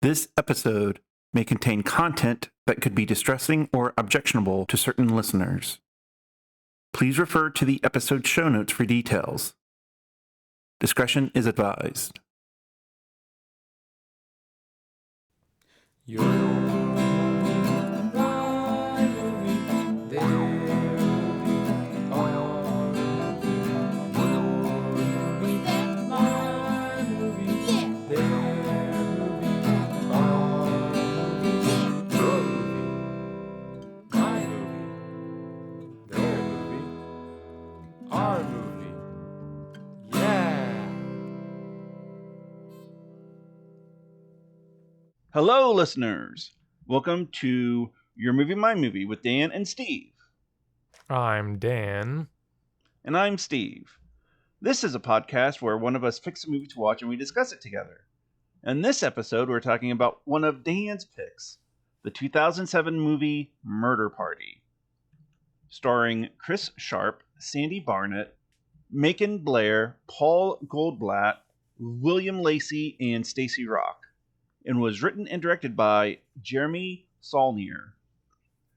This episode may contain content that could be distressing or objectionable to certain listeners. Please refer to the episode show notes for details. Discretion is advised. Hello, listeners. Welcome to Your Movie, My Movie with Dan and Steve. I'm Dan. And I'm Steve. This is a podcast where one of us picks a movie to watch and we discuss it together. In this episode, we're talking about one of Dan's picks, the 2007 movie Murder Party, starring Chris Sharp, Sandy Barnett, Macon Blair, Paul Goldblatt, William Lacey, and Stacey Rock, and was written and directed by Jeremy Saulnier.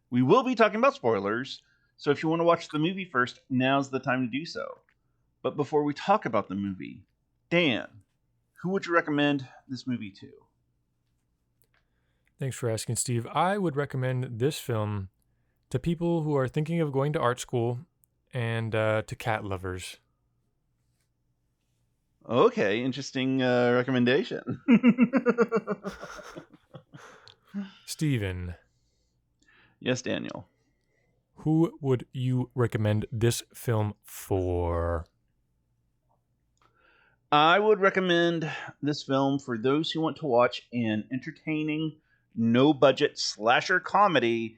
We will be talking about spoilers, so if you want to watch the movie first, now's the time to do so. But before we talk about the movie, Dan, who would you recommend this movie to? Thanks for asking, Steve. I would recommend this film to people who are thinking of going to art school and to cat lovers. Okay, interesting recommendation. Steven. Yes, Daniel. Who would you recommend this film for? I would recommend this film for those who want to watch an entertaining, no-budget slasher comedy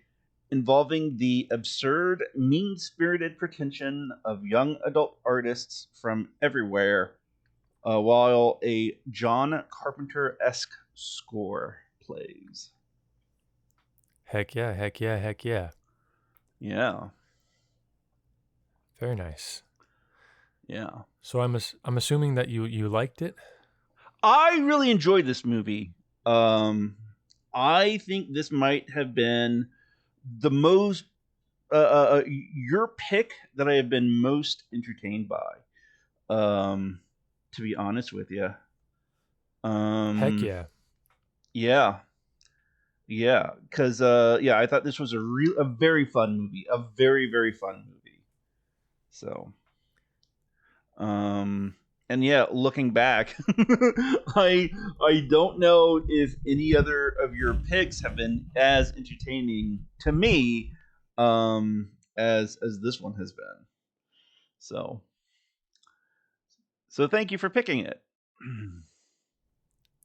involving the absurd, mean-spirited pretension of young adult artists from everywhere, while a John Carpenter-esque score plays. Heck yeah, heck yeah, heck yeah. Yeah. Very nice. Yeah. So I'm assuming that you liked it? I really enjoyed this movie. I think this might have been the most your pick that I have been most entertained by. To be honest with you. Heck yeah. Yeah. Yeah, because I thought this was a very fun movie, a very, very fun movie. So, and yeah, looking back, I don't know if any other of your picks have been as entertaining to me, as this one has been. So thank you for picking it.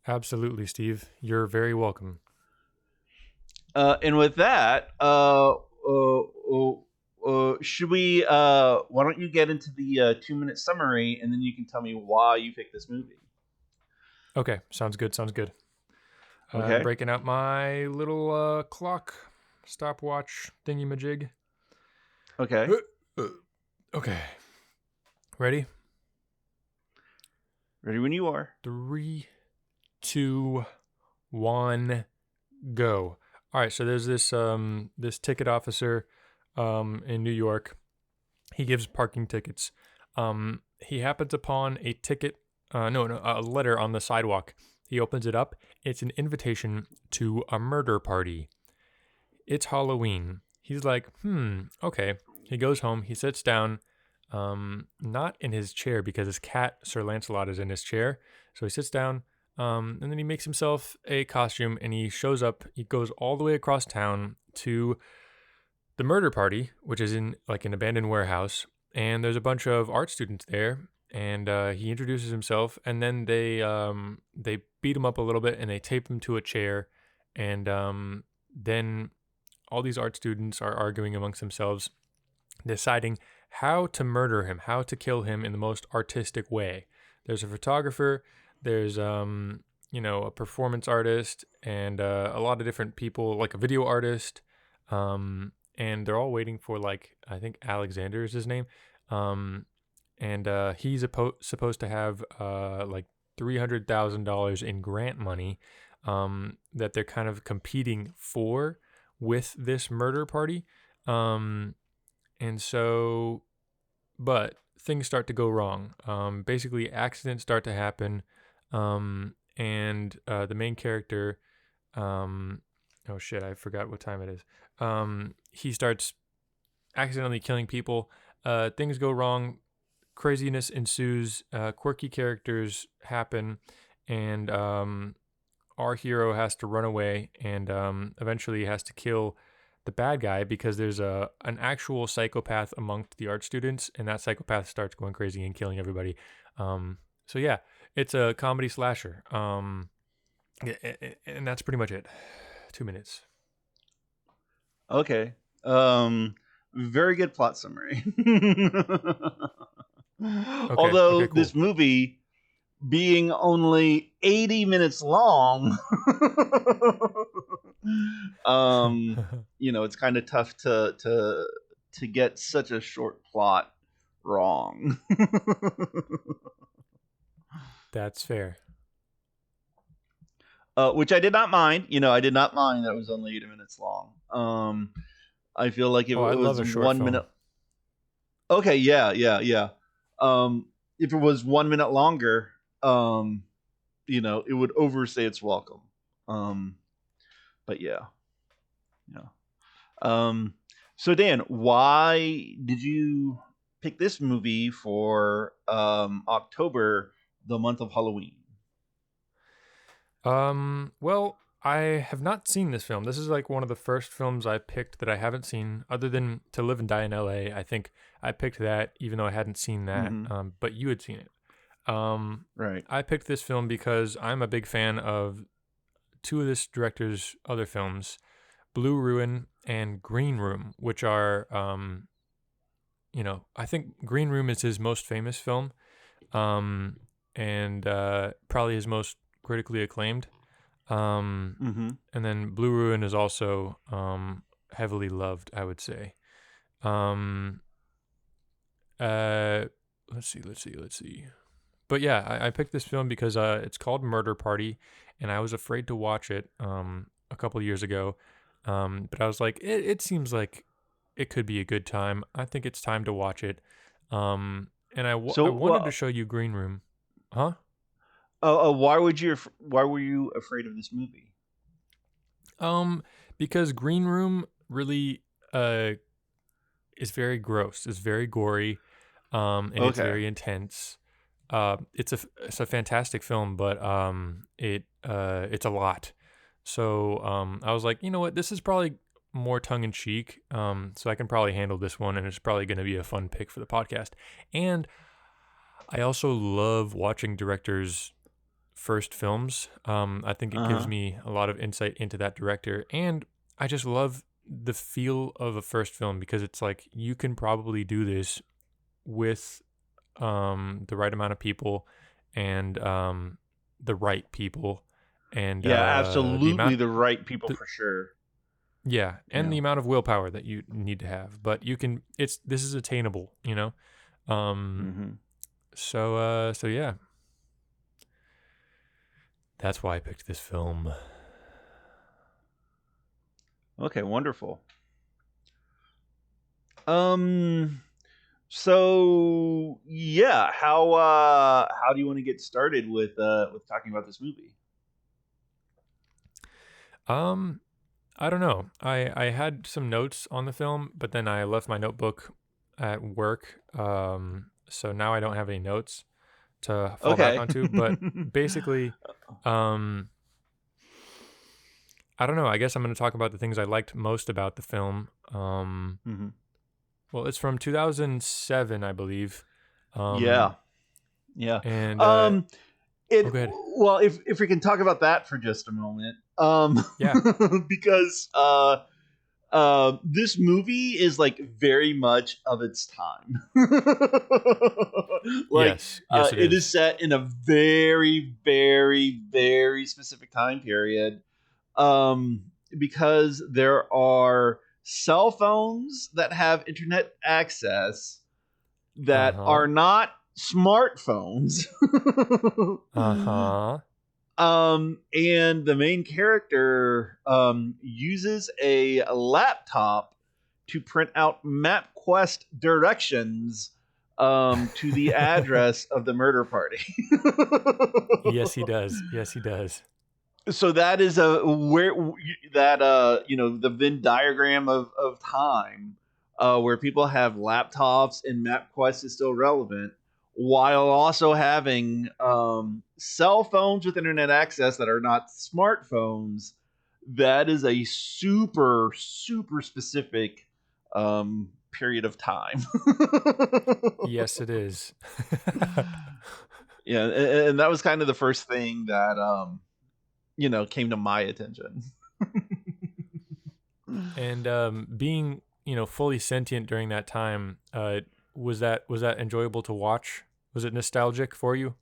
Absolutely, Steve. You're very welcome. And with that, should we? Why don't you get into the 2-minute summary, and then you can tell me why you picked this movie. Okay, sounds good. Okay. I'm breaking out my little clock, stopwatch thingy-majig. Okay. Okay. Ready? Ready when you are. 3, 2, 1, go. All right, so there's this ticket officer in New York. He gives parking tickets. He happens upon a a letter on the sidewalk. He opens it up. It's an invitation to a murder party. It's Halloween. He's like, okay. He goes home. He sits down, not in his chair because his cat, Sir Lancelot, is in his chair. So he sits down. And then he makes himself a costume and he shows up. He goes all the way across town to the murder party, which is in like an abandoned warehouse. And there's a bunch of art students there. And he introduces himself. And then they beat him up a little bit and they tape him to a chair. And then all these art students are arguing amongst themselves, deciding how to murder him, how to kill him in the most artistic way. There's a photographer. There's, a performance artist and a lot of different people, like a video artist. And they're all waiting for, I think Alexander is his name. And he's supposed to have, $300,000 in grant money that they're kind of competing for with this murder party. And so, but things start to go wrong. Basically, accidents start to happen. And the main character, oh shit, I forgot what time it is. He starts accidentally killing people. Things go wrong. Craziness ensues. Quirky characters happen. And our hero has to run away and eventually has to kill the bad guy because there's an actual psychopath amongst the art students, and that psychopath starts going crazy and killing everybody. So yeah, it's a comedy slasher. And that's pretty much it. 2 minutes. Okay. Very good plot summary. Although Okay, cool. this movie being only 80 minutes long, it's kind of tough to get such a short plot wrong. That's fair. Which I did not mind. I did not mind that it was only 80 minutes long. I feel like if it I love was a short 1 film. minute. Okay, yeah. If it was 1 minute longer, it would overstay its welcome. But yeah. So Dan, why did you pick this movie for October, the month of Halloween? Well, I have not seen this film. This is like one of the first films I picked that I haven't seen, other than To Live and Die in L.A. I think I picked that even though I hadn't seen that. Mm-hmm. But you had seen it. Right. I picked this film because I'm a big fan of two of this director's other films, Blue Ruin and Green Room, which are, I think Green Room is his most famous film, and probably his most critically acclaimed. Mm-hmm. And then Blue Ruin is also heavily loved, I would say. Let's see. But yeah, I picked this film because it's called Murder Party, and I was afraid to watch it a couple of years ago. But I was like, it seems like it could be a good time. I think it's time to watch it. And I wanted to show you Green Room. Huh? Why were you afraid of this movie? Because Green Room really is very gross. It's very gory, and it's very intense. It's a fantastic film, but it's a lot. So I was like, you know what, this is probably more tongue in cheek. So I can probably handle this one, and it's probably going to be a fun pick for the podcast. And I also love watching directors' first films. I think it gives me a lot of insight into that director, and I just love the feel of a first film because it's like you can probably do this with the right amount of people and the right people, and absolutely the right people for sure. Yeah, and the amount of willpower that you need to have, but you can. This is attainable, So yeah, that's why I picked this film. Okay, wonderful. So yeah, how do you want to get started with talking about this movie? I don't know. I had some notes on the film, but then I left my notebook at work. So now I don't have any notes to fall back onto. But basically, I don't know. I guess I'm going to talk about the things I liked most about the film. Well, it's from 2007, I believe. Yeah. And go ahead. Well, if we can talk about that for just a moment, yeah, because this movie is like very much of its time. yes, it is set in a very, very, very specific time period. Because there are cell phones that have internet access that are not smartphones. Uh-huh. And the main character uses a laptop to print out MapQuest directions to the address of the murder party. Yes, he does. Yes, he does. So that is the Venn diagram of time, where people have laptops and MapQuest is still relevant, while also having cell phones with internet access that are not smartphones. That is a super specific period of time. Yes, it is. Yeah, and that was kind of the first thing that came to my attention. And being, fully sentient during that time, was that enjoyable to watch? Was it nostalgic for you?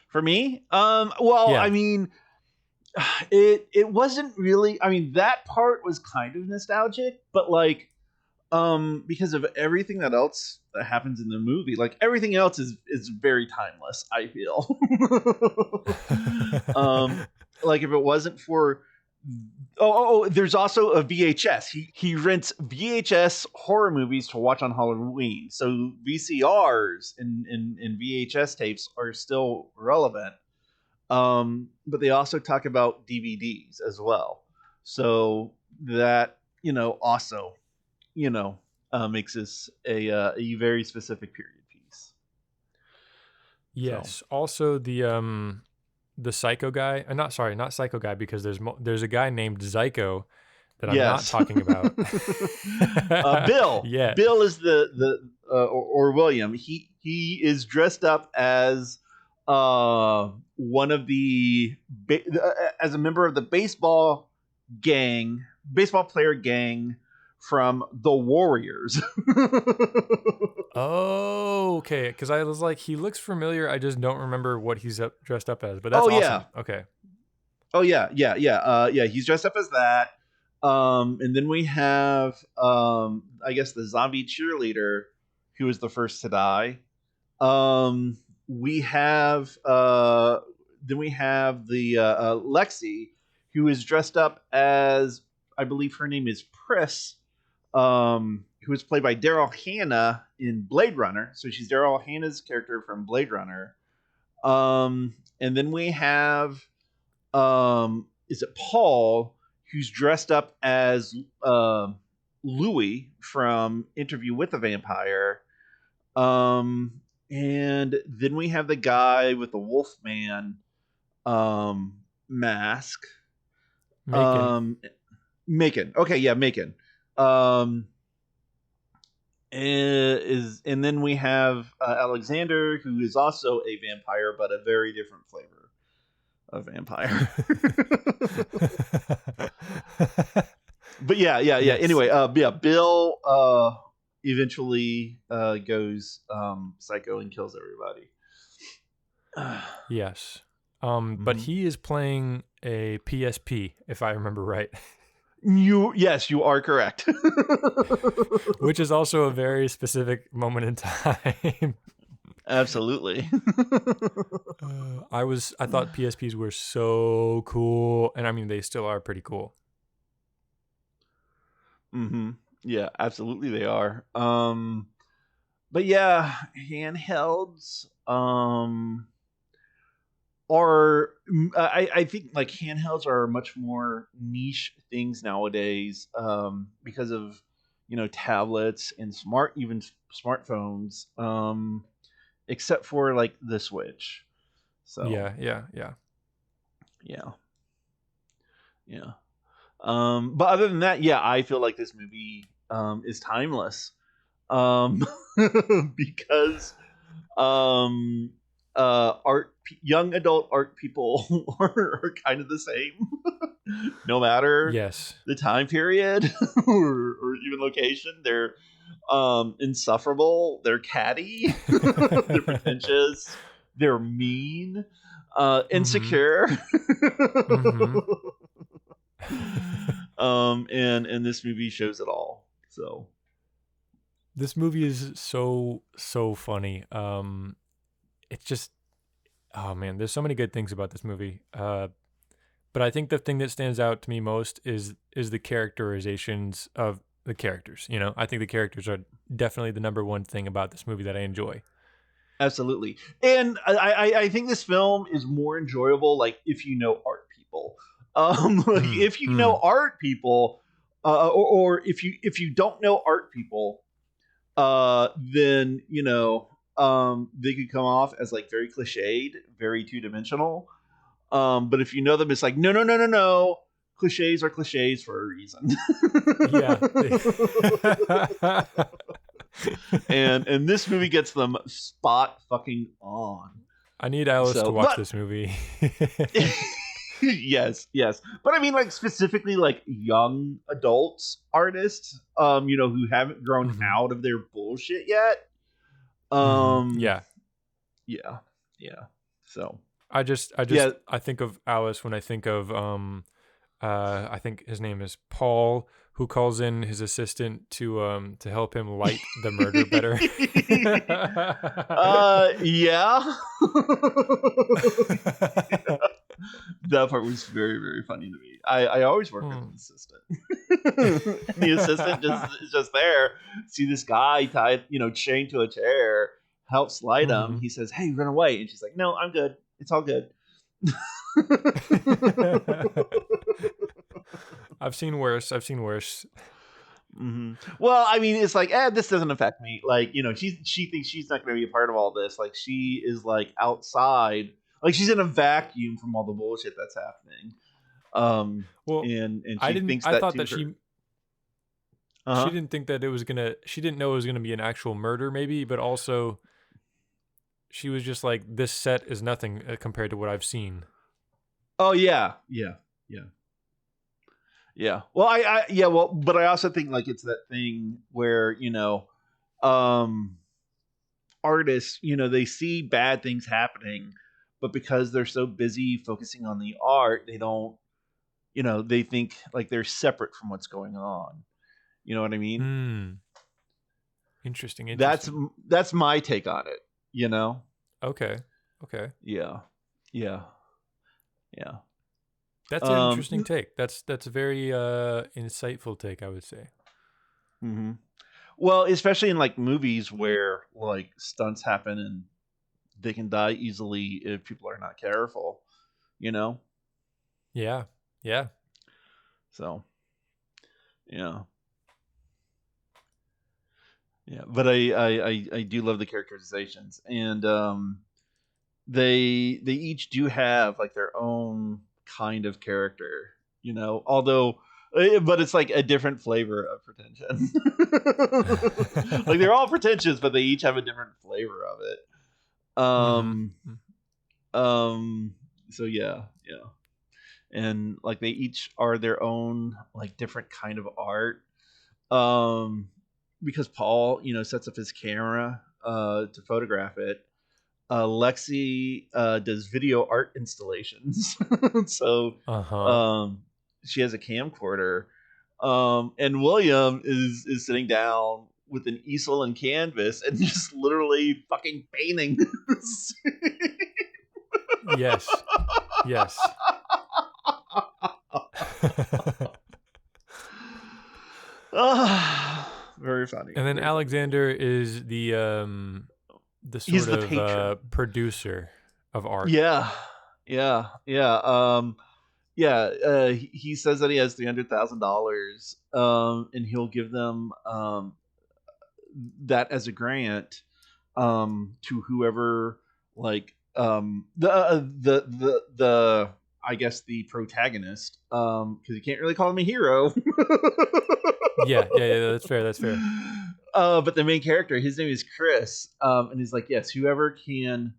For me, well, Yeah. I mean, it wasn't really. I mean, that part was kind of nostalgic, but like, because of everything that else that happens in the movie, like everything else is very timeless, I feel. Like if it wasn't for there's also a VHS. He rents VHS horror movies to watch on Halloween. So VCRs and VHS tapes are still relevant. But they also talk about DVDs as well. So that also makes this a very specific period piece. Yes. Also, the Psycho guy. Not Psycho guy, because there's a guy named Zyko that I'm not Yes. talking about. Bill. Yeah. Bill is or William. He is dressed up as one of the as a member of the baseball player gang from the Warriors. Oh, okay. Because I was like, he looks familiar. I just don't remember what he's dressed up as. But that's Oh, awesome. yeah. Okay. Oh yeah. He's dressed up as that. And then we have I guess the zombie cheerleader who was the first to die. We have then we have the Lexi, who is dressed up as, I believe her name is Pris, who was played by Daryl Hannah in Blade Runner. So she's Daryl Hannah's character from Blade Runner. And then we have is it Paul, who's dressed up as Louis from Interview with the Vampire. And then we have the guy with the Wolfman mask. Macon. Macon. Okay, yeah, Macon. And then we have Alexander, who is also a vampire, but a very different flavor of vampire. But yeah. Yes. Anyway, Bill eventually goes psycho and kills everybody. Yes. But he is playing a PSP, if I remember right. Yes, you are correct. Which is also a very specific moment in time. Absolutely. I thought PSPs were so cool, and I mean they still are pretty cool. Mm-hmm. Yeah, absolutely they are. But yeah, handhelds are I think like handhelds are much more niche things nowadays, because of tablets and smartphones, except for like the Switch. So Yeah. But other than that, yeah, I feel like this movie is timeless, because young adult art people are kind of the same, no matter Yes. the time period or even location. They're insufferable, they're catty, they're pretentious, they're mean, insecure. Mm-hmm. And this movie shows it all. So This movie is so funny. It's just, oh man, there's so many good things about this movie. But I think the thing that stands out to me most is the characterizations of the characters. You know, I think the characters are definitely the number one thing about this movie that I enjoy. Absolutely. And I think this film is more enjoyable, like, if you know art people. Like, if you know art people, or if you don't know art people, then, you know, they could come off as like very cliched, very two-dimensional. But if you know them, it's like, no. Cliches are cliches for a reason. Yeah. and this movie gets them spot fucking on. I need Alice to watch this movie. Yes. But I mean, like, specifically like young adults, artists, you know, who haven't grown out of their bullshit yet. Yeah. So I think of Alice when I think of I think his name is Paul, who calls in his assistant to help him light the murder better. Yeah. That part was very, very funny to me. I always work with an assistant. The assistant is just there. See this guy tied, you know, chained to a chair, helps light him. He says, "Hey, run away." And she's like, "No, I'm good. It's all good." I've seen worse. Mm-hmm. Well, I mean, it's like, this doesn't affect me. Like, you know, she thinks she's not going to be a part of all this. Like, she is like outside, like she's in a vacuum from all the bullshit that's happening. Well, and I she didn't. thinks I thought that she didn't think that it was gonna. She didn't know it was gonna be an actual murder, maybe, but also she was just like, this set is nothing compared to what I've seen. Oh yeah. Well, but I also think like it's that thing where, you know, artists, you know, they see bad things happening, but because they're so busy focusing on the art, they don't, you know, they think like they're separate from what's going on. You know what I mean? Interesting. That's my take on it, you know? Okay. Yeah. That's an interesting take. That's a very insightful take, I would say. Mm-hmm. Well, especially in like movies where like stunts happen and they can die easily if people are not careful, you know? Yeah. So, yeah. But I do love the characterizations, and they each do have like their own kind of character, you know, although but it's like a different flavor of pretension. Like, they're all pretentious, but they each have a different flavor of it. So yeah. And like they each are their own like different kind of art. Because Paul, you know, sets up his camera to photograph it. Lexi does video art installations. So she has a camcorder. And William is sitting down with an easel and canvas and just literally fucking painting. Yes. Very funny. And then Alexander is the sort of producer of art. Yeah. He says that he has $300,000, and he'll give them that as a grant to whoever, like, the I guess the protagonist, because you can't really call him a hero. Yeah, that's fair. But the main character, his name is Chris, and he's like, yes, whoever can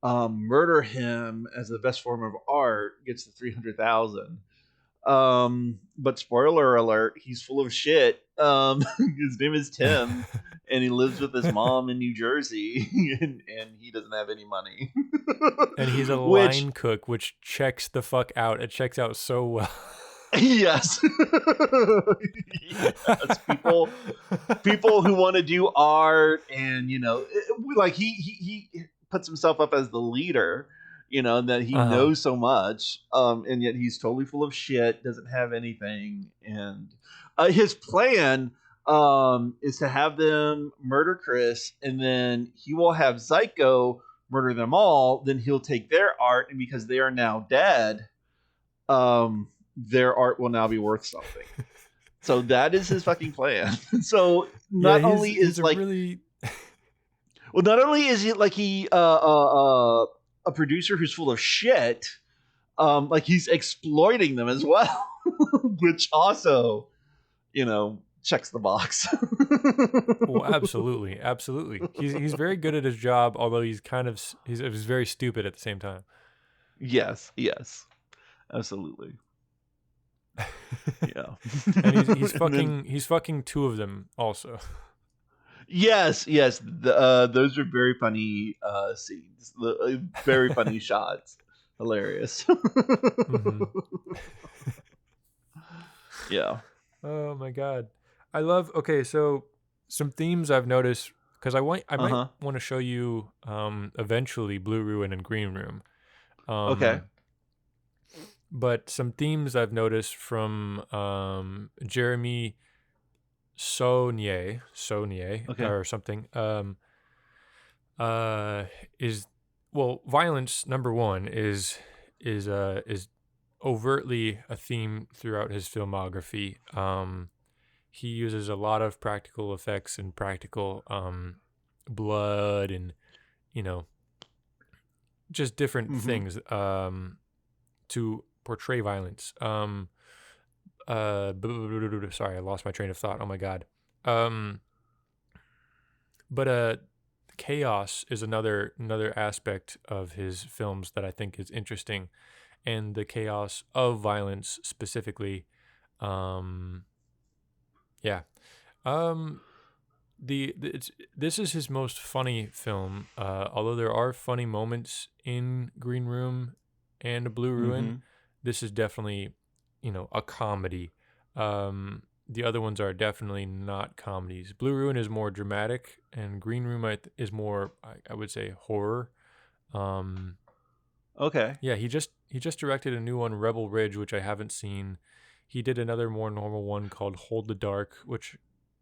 murder him as the best form of art gets the 300,000. But spoiler alert, he's full of shit. His name is Tim, and he lives with his mom in New Jersey, and he doesn't have any money. And he's a line cook, which checks the fuck out. It checks out so well. Yes. Yes. People who want to do art, and like he puts himself up as the leader, that he Uh-huh. knows so much, and yet he's totally full of shit, doesn't have anything, and his plan is to have them murder Chris, and then he will have Zyko murder them all. Then he'll take their art, and because they are now dead, their art will now be worth something. So that is his fucking plan. So not only is a like, really well, not only is he like a producer who's full of shit, like he's exploiting them as well, which also, checks the box. well, absolutely, absolutely. He's very good at his job, although he's very stupid at the same time. Yes, absolutely. Yeah. And he's And then, fucking two of them also. yes. Those are very funny scenes. Very funny shots. Hilarious. Mm-hmm. Yeah. Oh my god, I love. Okay, so some themes I've noticed because I might Uh-huh. want to show you eventually Blue Ruin and Green Room. Okay. But some themes I've noticed from Jeremy Saulnier Okay. or something is violence number one is overtly a theme throughout his filmography. He uses a lot of practical effects and practical blood and just different Mm-hmm. things to portray violence. Sorry, I lost my train of thought. Oh my god. But chaos is another aspect of his films that I think is interesting, and the chaos of violence specifically. Yeah. Um, this is his most funny film. Although there are funny moments in Green Room and Blue Ruin, Mm-hmm. this is definitely, a comedy. The other ones are definitely not comedies. Blue Ruin is more dramatic, and Green Room is more, I would say, horror. Um, Okay. yeah, he just directed a new one, Rebel Ridge, which I haven't seen. He did another more normal one called Hold the Dark, which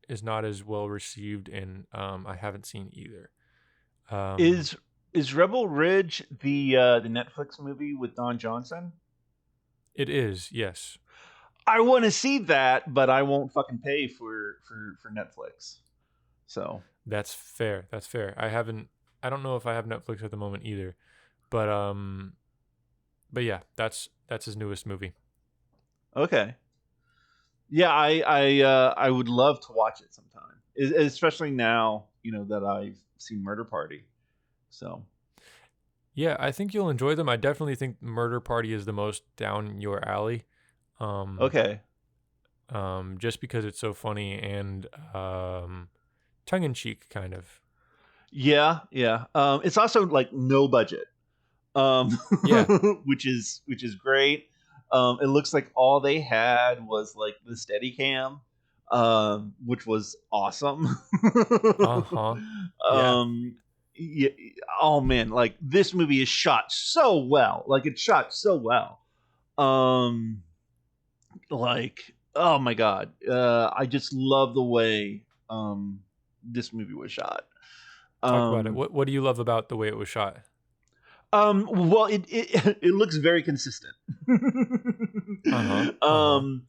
is not as well received, and I haven't seen either. Um, Is Rebel Ridge the Netflix movie with Don Johnson? it is, yes. I want to see that, but I won't fucking pay for Netflix. So That's fair. That's fair. I don't know if I have Netflix at the moment either, but yeah, that's his newest movie. okay. Yeah, I would love to watch it sometime, especially now that I've seen Murder Party. So Yeah, I think you'll enjoy them. I definitely think Murder Party is the most down your alley. Um, okay, just because it's so funny and tongue in cheek kind of. yeah. It's also like no budget, um, Yeah. which is great. It looks like all they had was like the Steadicam, which was awesome. Uh-huh. Yeah. um, yeah, oh man, like this movie is shot so well. Like it's shot so well. Um, like oh my god, I just love the way this movie was shot. Talk about it. Um, What do you love about the way it was shot? well, it looks very consistent. Uh-huh. Uh-huh. um,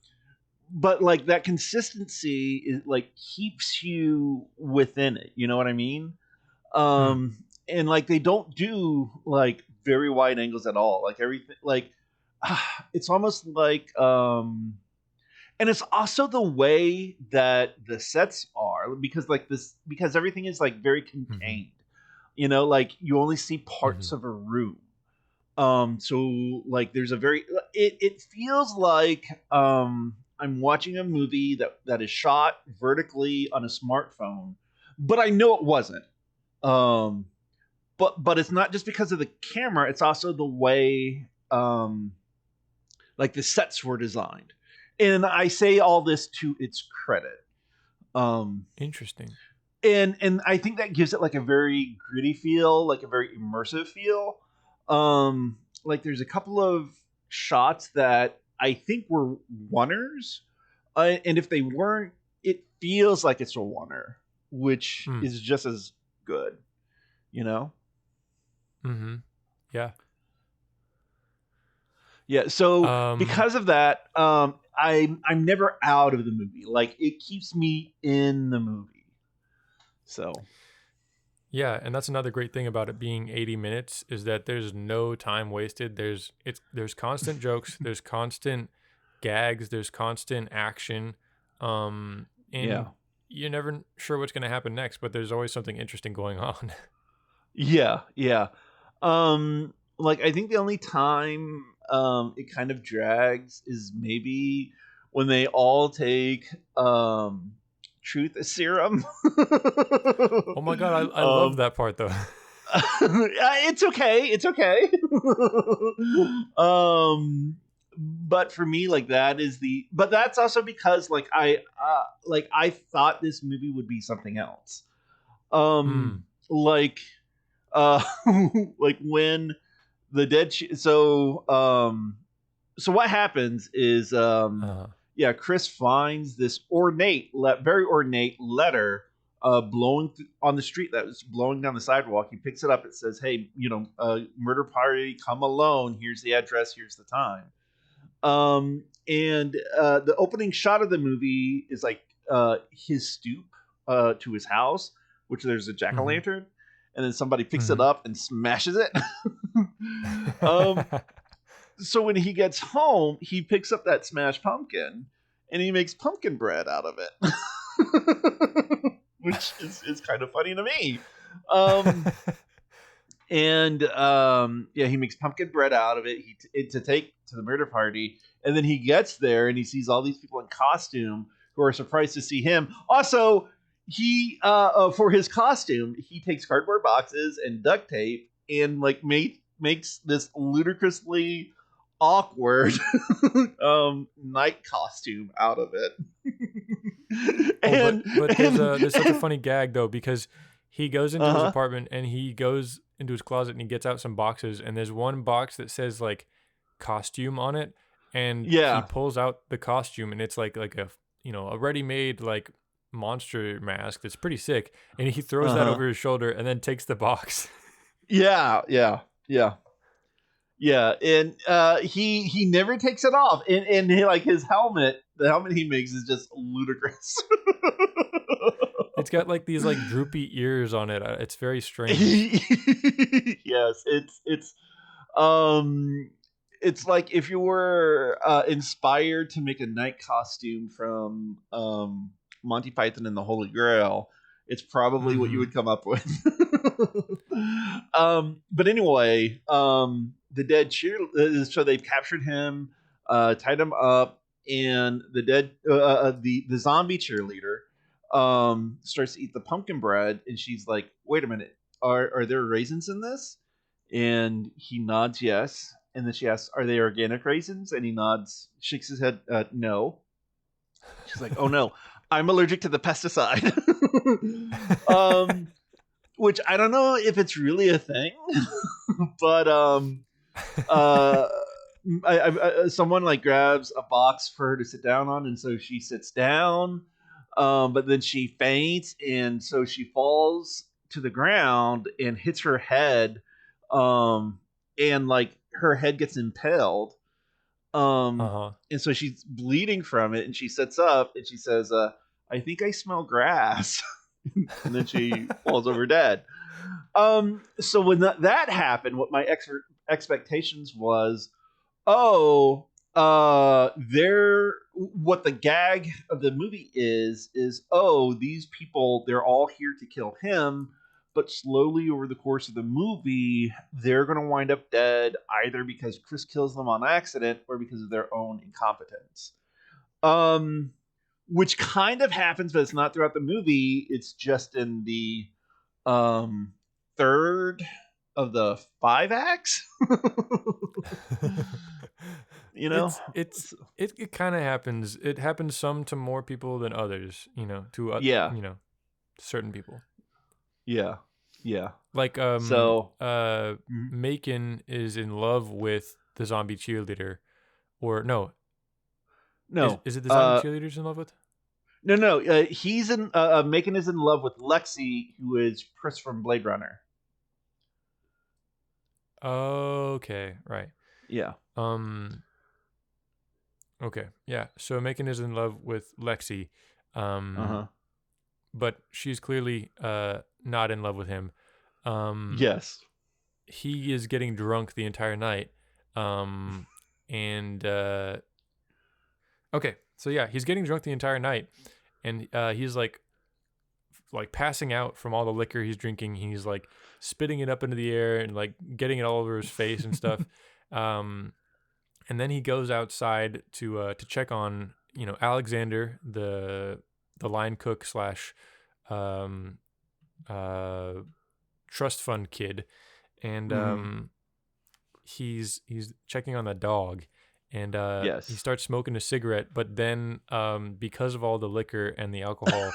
but like that consistency is like keeps you within it. You know what I mean? Hmm. And like they don't do like very wide angles at all. Like everything, like it's almost like and it's also the way that the sets are because everything is like very Mm-hmm. contained. Like you only see Mm-hmm. parts of a room. So like there's a very it feels like I'm watching a movie that is shot vertically on a smartphone, but I know it wasn't. Um, but it's not just because of the camera; it's also the way like the sets were designed. And I say all this to its credit. Interesting. And I think that gives it like a very gritty feel, like a very immersive feel. Like there's a couple of shots that I think were oneers, and if they weren't, it feels like it's a oneer, which is just as good, you know. Mm-hmm. Yeah. Yeah. So because of that, I'm never out of the movie. Like it keeps me in the movie. So Yeah, and that's another great thing about it being 80 minutes is that there's no time wasted. There's constant jokes, there's constant gags, there's constant action. And yeah. you're never sure what's going to happen next, but there's always something interesting going on. Yeah, yeah. Like I think the only time it kind of drags is maybe when they all take truth serum. Oh my god, I love that part though. It's okay. It's okay. But for me, like that is the. But that's also because I thought this movie would be something else. Like uh like when the dead so what happens is yeah, Chris finds this very ornate letter blowing on the street that was blowing down the sidewalk. He picks it up. It says, hey, murder party, come alone, here's the address, here's the time. And the opening shot of the movie is like his stoop to his house, which there's a jack-o'-lantern, and then somebody picks it up and smashes it. So when he gets home, he picks up that smashed pumpkin and he makes pumpkin bread out of it, which is kind of funny to me. Yeah, he makes pumpkin bread out of it to take to the murder party, and then he gets there and he sees all these people in costume who are surprised to see him. Also, he for his costume, he takes cardboard boxes and duct tape and like makes this ludicrously awkward night costume out of it. But there's such a funny gag though, because he goes into his apartment and he goes into his closet and he gets out some boxes, and there's one box that says like costume on it, and he pulls out the costume and it's like a a ready-made like monster mask that's pretty sick, and he throws that over his shoulder and then takes the box. Yeah, and he never takes it off, and like the helmet he makes is just ludicrous. It's got like these like droopy ears on it. It's very strange. Yes, it's like if you were inspired to make a night costume from Monty Python and the Holy Grail, it's probably what you would come up with. But anyway, the dead so they've captured him, tied him up, and the zombie cheerleader starts to eat the pumpkin bread, and she's like, wait a minute, are there raisins in this? And he nods yes, and then she asks, are they organic raisins? And he nods, shakes his head, no. She's like, oh no, I'm allergic to the pesticide. Which I don't know if it's really a thing, but someone like grabs a box for her to sit down on, and so she sits down, but then she faints, and so she falls to the ground and hits her head, and like her head gets impaled, and so she's bleeding from it, and she sits up and she says, I think I smell grass. And then she falls over dead. So when that happened, what my expectations was, what the gag of the movie is these people, they're all here to kill him, but slowly over the course of the movie, they're going to wind up dead either because Chris kills them on accident or because of their own incompetence. Which kind of happens, but it's not throughout the movie. It's just in the third of the 5 acts. you know. It kind of happens. It happens some to more people than others, to Yeah, certain people. yeah. Like So mhm. Macon is in love with the zombie cheerleader, or no, No, is it the zombie cheerleader he's in love with? no. He's in. Macon is in love with Lexi, who is Pris from Blade Runner. Okay, right. Yeah. Okay, yeah. So Macon is in love with Lexi, Uh-huh. but she's clearly not in love with him. Yes. He is getting drunk the entire night, and okay, so yeah, he's getting drunk the entire night, and he's like passing out from all the liquor he's drinking. He's like spitting it up into the air and like getting it all over his face and stuff. And then he goes outside to check on Alexander, the line cook slash trust fund kid, and he's checking on the dog, and Yes. he starts smoking a cigarette, but then because of all the liquor and the alcohol,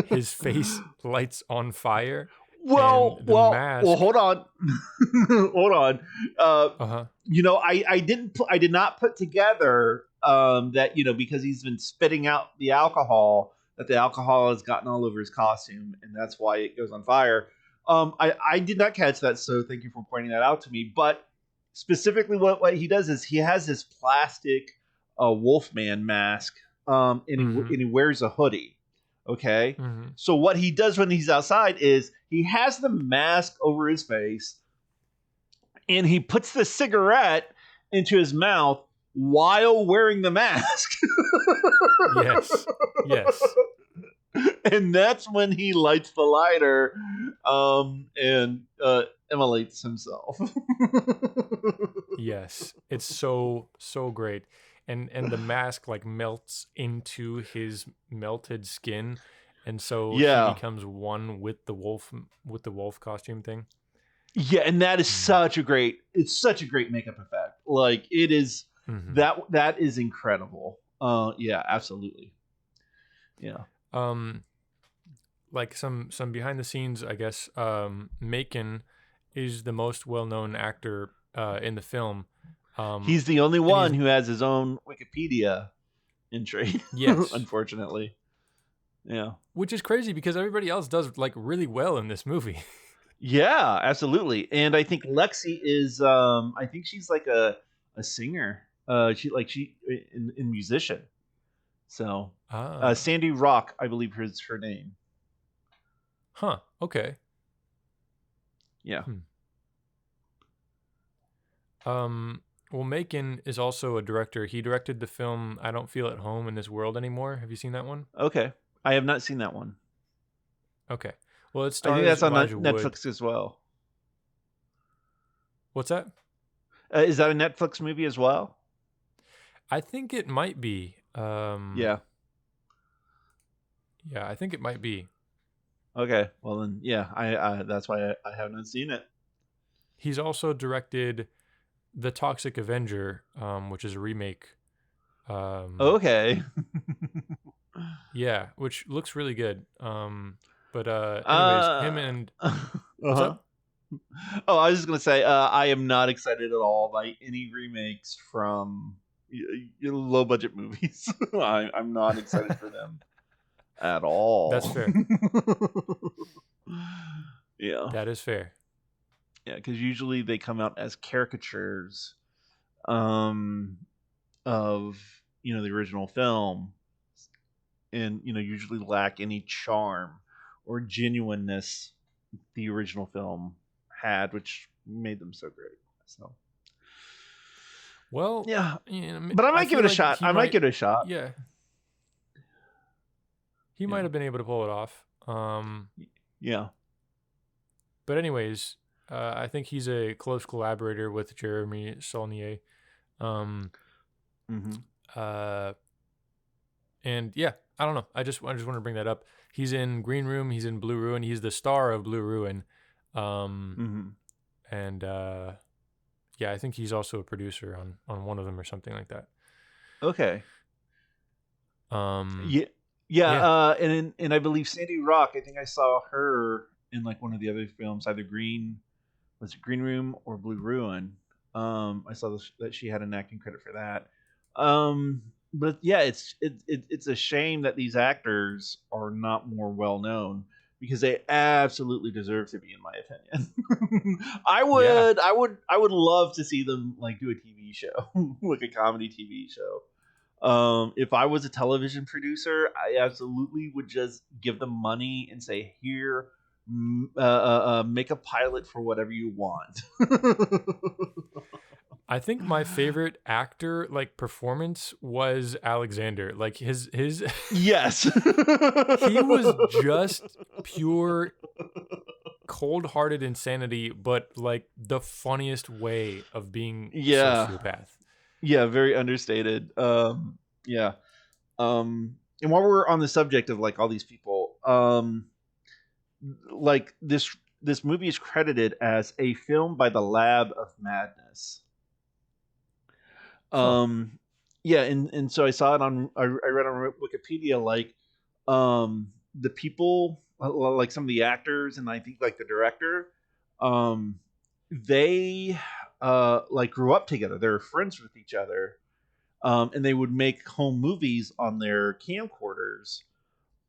his face lights on fire. Well, and the mask. hold on, hold on. Uh-huh. I did not put together that because he's been spitting out the alcohol, that the alcohol has gotten all over his costume, and that's why it goes on fire. I did not catch that, so thank you for pointing that out to me. But specifically, what he does is he has this plastic Wolfman mask, and he wears a hoodie. Okay. Mm-hmm. So what he does when he's outside is he has the mask over his face and he puts the cigarette into his mouth while wearing the mask. Yes. And that's when he lights the lighter and immolates himself. Yes. It's so great. And the mask like melts into his melted skin, and so he becomes one with the wolf costume thing. Yeah, and that is such a great makeup effect. Like it is that is incredible. Yeah, absolutely. Yeah. Like some behind the scenes, I guess. Macon is the most well-known actor in the film. He's the only one who has his own Wikipedia entry. Yes. Unfortunately. Yeah. Which is crazy because everybody else does like really well in this movie. Yeah, absolutely. And I think Lexi is I think she's like a singer. She in musician. So Sandy Rock, I believe is her name. Huh. Okay. Yeah. Well, Macon is also a director. He directed the film I Don't Feel at Home in This World Anymore. Have you seen that one? Okay. I have not seen that one. Okay. Well, it stars I think that's on Elijah Netflix Wood. as well. What's that? Is that a Netflix movie as well? I think it might be. Yeah. Yeah, I think it might be. Okay. Well then, yeah. I that's why I have not seen it. He's also directed The Toxic Avenger, which is a remake. Okay. Yeah, which looks really good. But anyways, him and what's up? Oh, I was just gonna say, I am not excited at all by any remakes from low budget movies. I'm not excited for them at all. That's fair. Yeah, that is fair. Yeah, because usually they come out as caricatures, of the original film, and usually lack any charm or genuineness the original film had, which made them so great. So, well, yeah, but I might give it a shot. I might give it a shot. Yeah, he might have been able to pull it off. Yeah. But anyways, I think he's a close collaborator with Jeremy Saulnier. And yeah, I don't know. I just want to bring that up. He's in Green Room. He's in Blue Ruin. He's the star of Blue Ruin. And yeah, I think he's also a producer on one of them or something like that. Okay. Um, Yeah. Yeah. yeah, And I believe Sandy Rock. I think I saw her in like one of the other films, either was it Green Room or Blue Ruin. I saw that she had an acting credit for that. But yeah, it's a shame that these actors are not more well known because they absolutely deserve to be, in my opinion. yeah. I would love to see them like do a TV show, like a comedy TV show. If I was a television producer, I absolutely would just give them money and say, "Here, make a pilot for whatever you want." I think my favorite actor like performance was Alexander. Like his Yes. he was just pure cold-hearted insanity, but like the funniest way of being Yeah. sociopath. Yeah, very understated. Yeah. And while we're on the subject of like all these people, like this movie is credited as a film by the Lab of Madness. Huh. Um, yeah, and so I saw it I read on Wikipedia like the people like some of the actors and I think like the director, um, they like grew up together. They were friends with each other. And they would make home movies on their camcorders.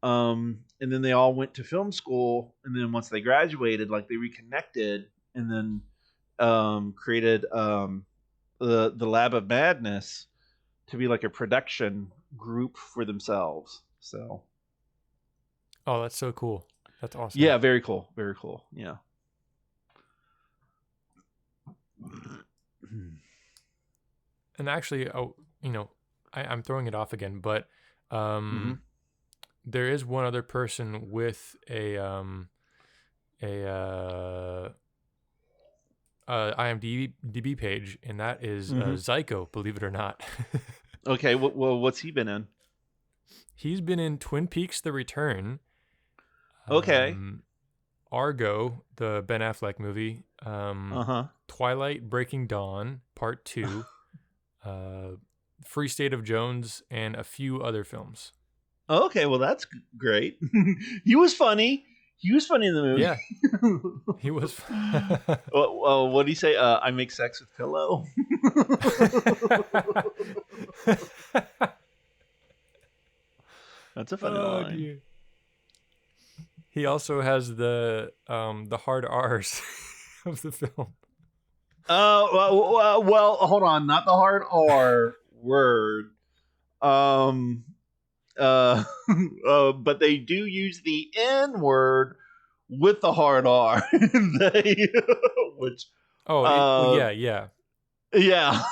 And then they all went to film school, and then once they graduated, like they reconnected, and then created the Lab of Madness to be like a production group for themselves. So Oh, that's so cool. That's awesome. yeah, very cool, very cool. Yeah. And actually, oh, I'm throwing it off again, but Mm-hmm. there is one other person with a IMDb page, and that is Mm-hmm. Zyko. Believe it or not, Okay, well, what's he been in? he's been in Twin Peaks: The Return, Okay. Argo, the Ben Affleck movie, Uh-huh. Twilight: Breaking Dawn Part 2, Free State of Jones, and a few other films. Okay, well that's great. He was funny. He was funny in the movie. Yeah, he was. Well, what do you say? I make sex with pillow. That's a funny Oh line. dear. He also has the hard R's of the film. Well, hold on. Not the hard R word. Um, but they do use the N word with the hard R. They, which, Oh, uh, yeah. yeah,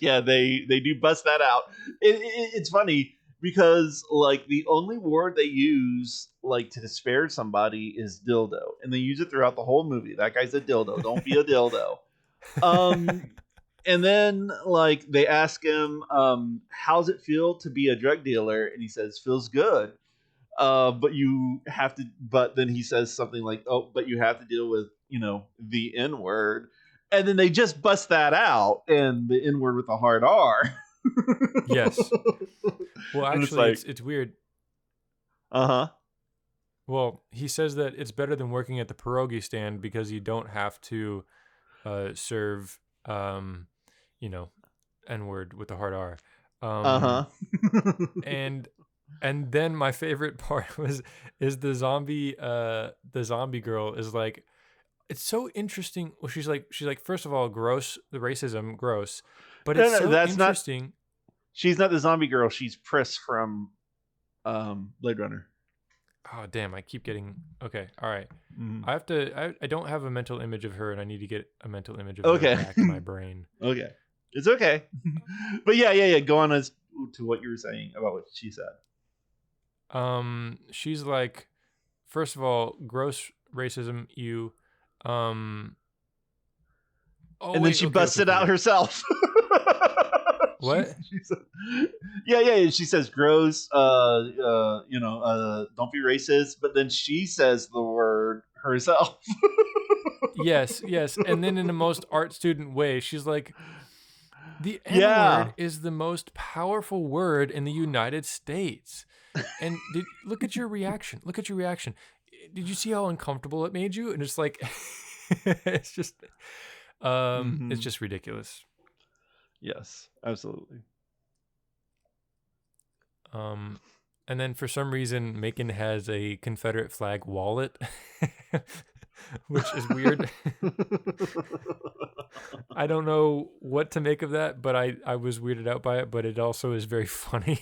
yeah, they do bust that out. It's funny because like the only word they use like to disparage somebody is dildo, and they use it throughout the whole movie. That guy's a dildo. Don't be a dildo. Um, and then like they ask him, how's it feel to be a drug dealer, and he says feels good. But you have to. But then he says something like, "Oh, but you have to deal with the N word," and then they just bust that out and the N word with a hard R. Yes. Well, And it's actually, like, it's weird. uh-huh. Well, he says that it's better than working at the pierogi stand because you don't have to serve, N-word with the hard R. Uh-huh. And then my favorite part is the zombie girl is like, it's so interesting. Well, she's like first of all, gross, the racism, gross, but it's No, so that's not. interesting. She's not the zombie girl. She's Pris from Blade Runner. Oh damn, I keep getting okay. All right, Mhm. I have to. I don't have a mental image of her, and I need to get a mental image of her Okay. back in my brain. Okay. It's okay. But yeah. Go on as to what you were saying about what she said. She's like, first of all, gross racism. You, oh And then wait, she okay, busts it out herself. What? She said, yeah. She says gross, don't be racist. But then she says the word herself. Yes, yes. And then in the most art student way, she's like, the N Yeah. word is the most powerful word in the United States. And look at your reaction. Look at your reaction. Did you see how uncomfortable it made you? And it's like, it's just ridiculous. Yes, absolutely. And then for some reason, Macon has a Confederate flag wallet, which is weird. I don't know what to make of that, but I was weirded out by it, but it also is very funny.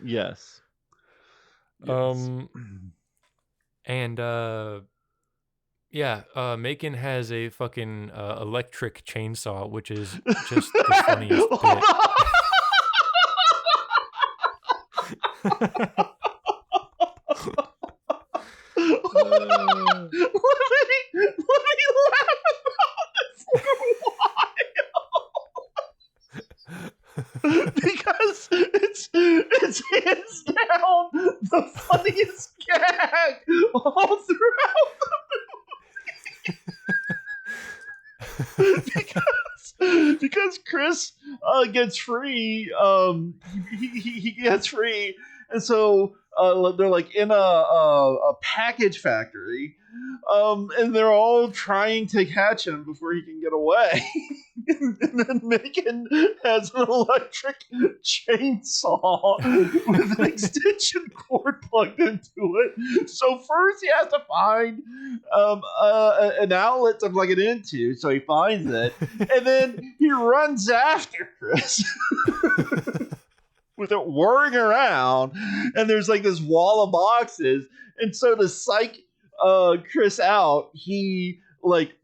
Yes. And Macon has a fucking electric chainsaw, which is just the funniest bit. Let me laugh about this for a while. Because it's hands down the funniest gag all throughout the movie. because Chris gets free. He gets free, and so they're like in a package factory, and they're all trying to catch him before he can get away. And then Macon has an electric chainsaw with an extension cord plugged into it. So first he has to find an outlet to plug it into, so he finds it, and then he runs after Chris with it whirring around, and there's like this wall of boxes, and so to psych Chris out, he like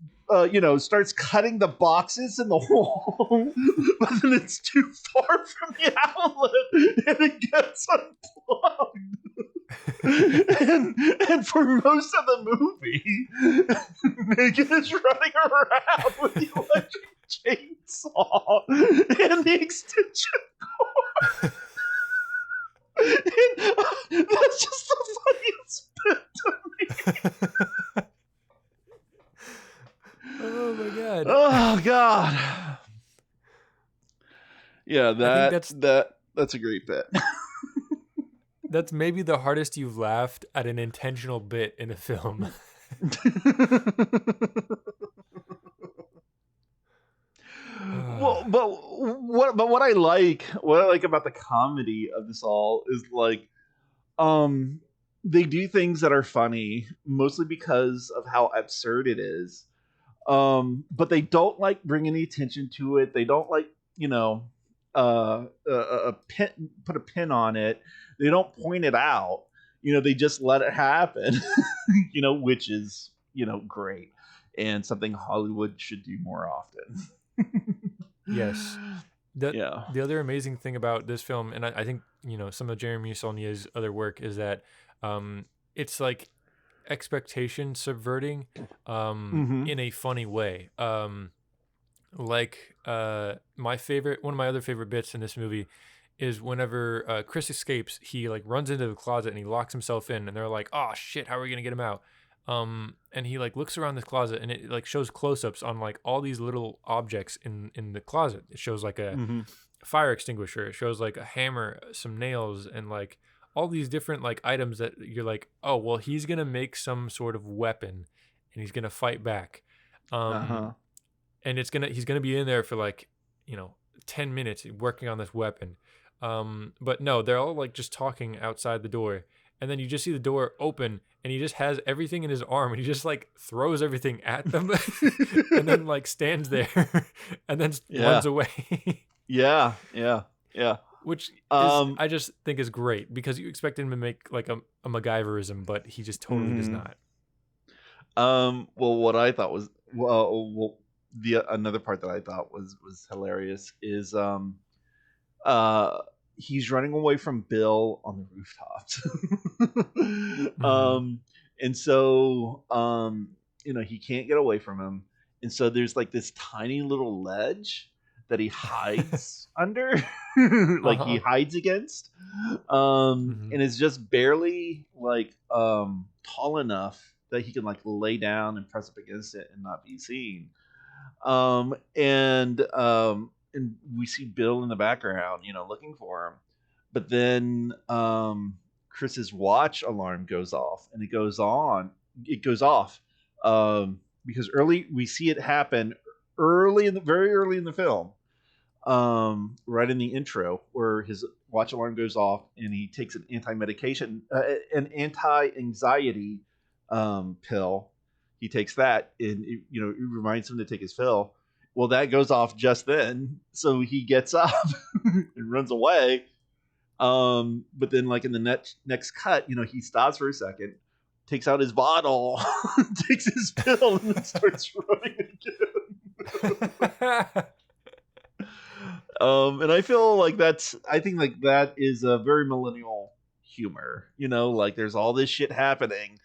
starts cutting the boxes in the wall, but then it's too far from the outlet and it gets unplugged. and for most of the movie, Megan is running around with the electric chainsaw and the extension cord. And, that's just the funniest bit to me. Oh my god. Oh god. Yeah, that's a great bit. That's maybe the hardest you've laughed at an intentional bit in a film. But what I like about the comedy of this all is like they do things that are funny mostly because of how absurd it is. But they don't like bring any attention to it. They don't like, a pin, put a pin on it. They don't point it out. They just let it happen. Which is great and something Hollywood should do more often. Yes. The other amazing thing about this film, and I think some of Jeremy Saulnier's other work, is that it's like expectation subverting in a funny way. One of my other favorite bits in this movie is whenever Chris escapes, he like runs into the closet and he locks himself in, and they're like, "Oh shit, how are we gonna get him out?" And he like looks around this closet, and it like shows close-ups on like all these little objects in the closet. It shows like a fire extinguisher. It shows like a hammer, some nails, and like all these different like items that you're like, oh well, he's gonna make some sort of weapon, and he's gonna fight back. And he's gonna be in there for like 10 minutes working on this weapon. But no, they're all like just talking outside the door, and then you just see the door open, and he just has everything in his arm, and he just like throws everything at them, and then like stands there, and then runs away. Yeah. Which I just think is great, because you expect him to make like a MacGyverism, but he just totally does not. Well, what I thought was another part that I thought was hilarious is he's running away from Bill on the rooftops. And so he can't get away from him, and so there's like this tiny little ledge that he hides under, like he hides against, and is just barely like tall enough that he can like lay down and press up against it and not be seen. And we see Bill in the background, looking for him. But then Chris's watch alarm goes off, and it goes off because we see it happen very early in the film, right in the intro, where his watch alarm goes off, and he takes an an anti-anxiety pill. He takes that, and it reminds him to take his pill. Well, that goes off just then, so he gets up and runs away. But then, like in the next cut, he stops for a second, takes out his bottle, takes his pill, and then starts running again. And I feel like I think like that is a very millennial humor. Like there's all this shit happening.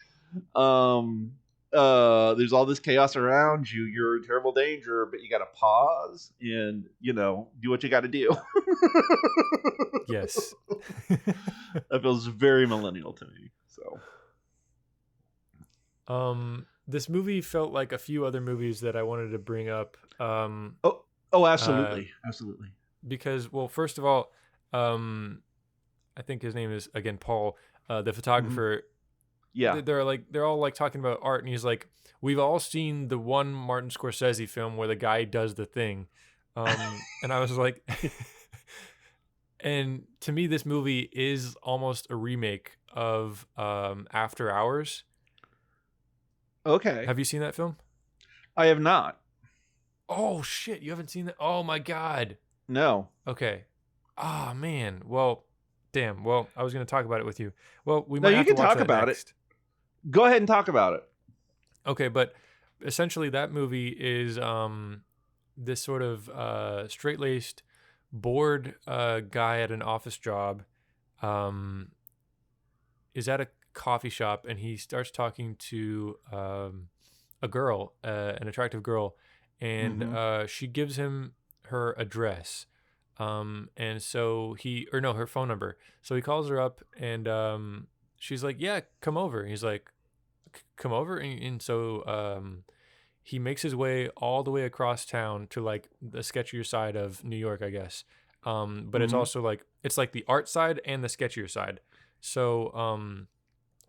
There's all this chaos around you. You're in terrible danger, but you got to pause and do what you got to do. Yes. That feels very millennial to me. So, this movie felt like a few other movies that I wanted to bring up. Oh, absolutely, absolutely. Because, well, first of all, I think his name is again Paul, the photographer. Mm-hmm. Yeah, they're all like talking about art, and he's like, we've all seen the one Martin Scorsese film where the guy does the thing, and I was like, and to me, this movie is almost a remake of After Hours. Okay, have you seen that film? I have not. Oh shit, you haven't seen that? Oh my god. No. Okay. Ah, man. Well, damn. Well, I was going to talk about it with you. Well, we might you have can to watch talk that about next. it. Go ahead and talk about it. Okay, but essentially that movie is this sort of straight-laced, bored guy at an office job is at a coffee shop, and he starts talking to a girl, an attractive girl, and she gives him her address. And so her phone number. So he calls her up, and she's like, yeah, come over. And he's like, come over. And so he makes his way all the way across town to like the sketchier side of New York, I guess. But it's also like, it's like the art side and the sketchier side. So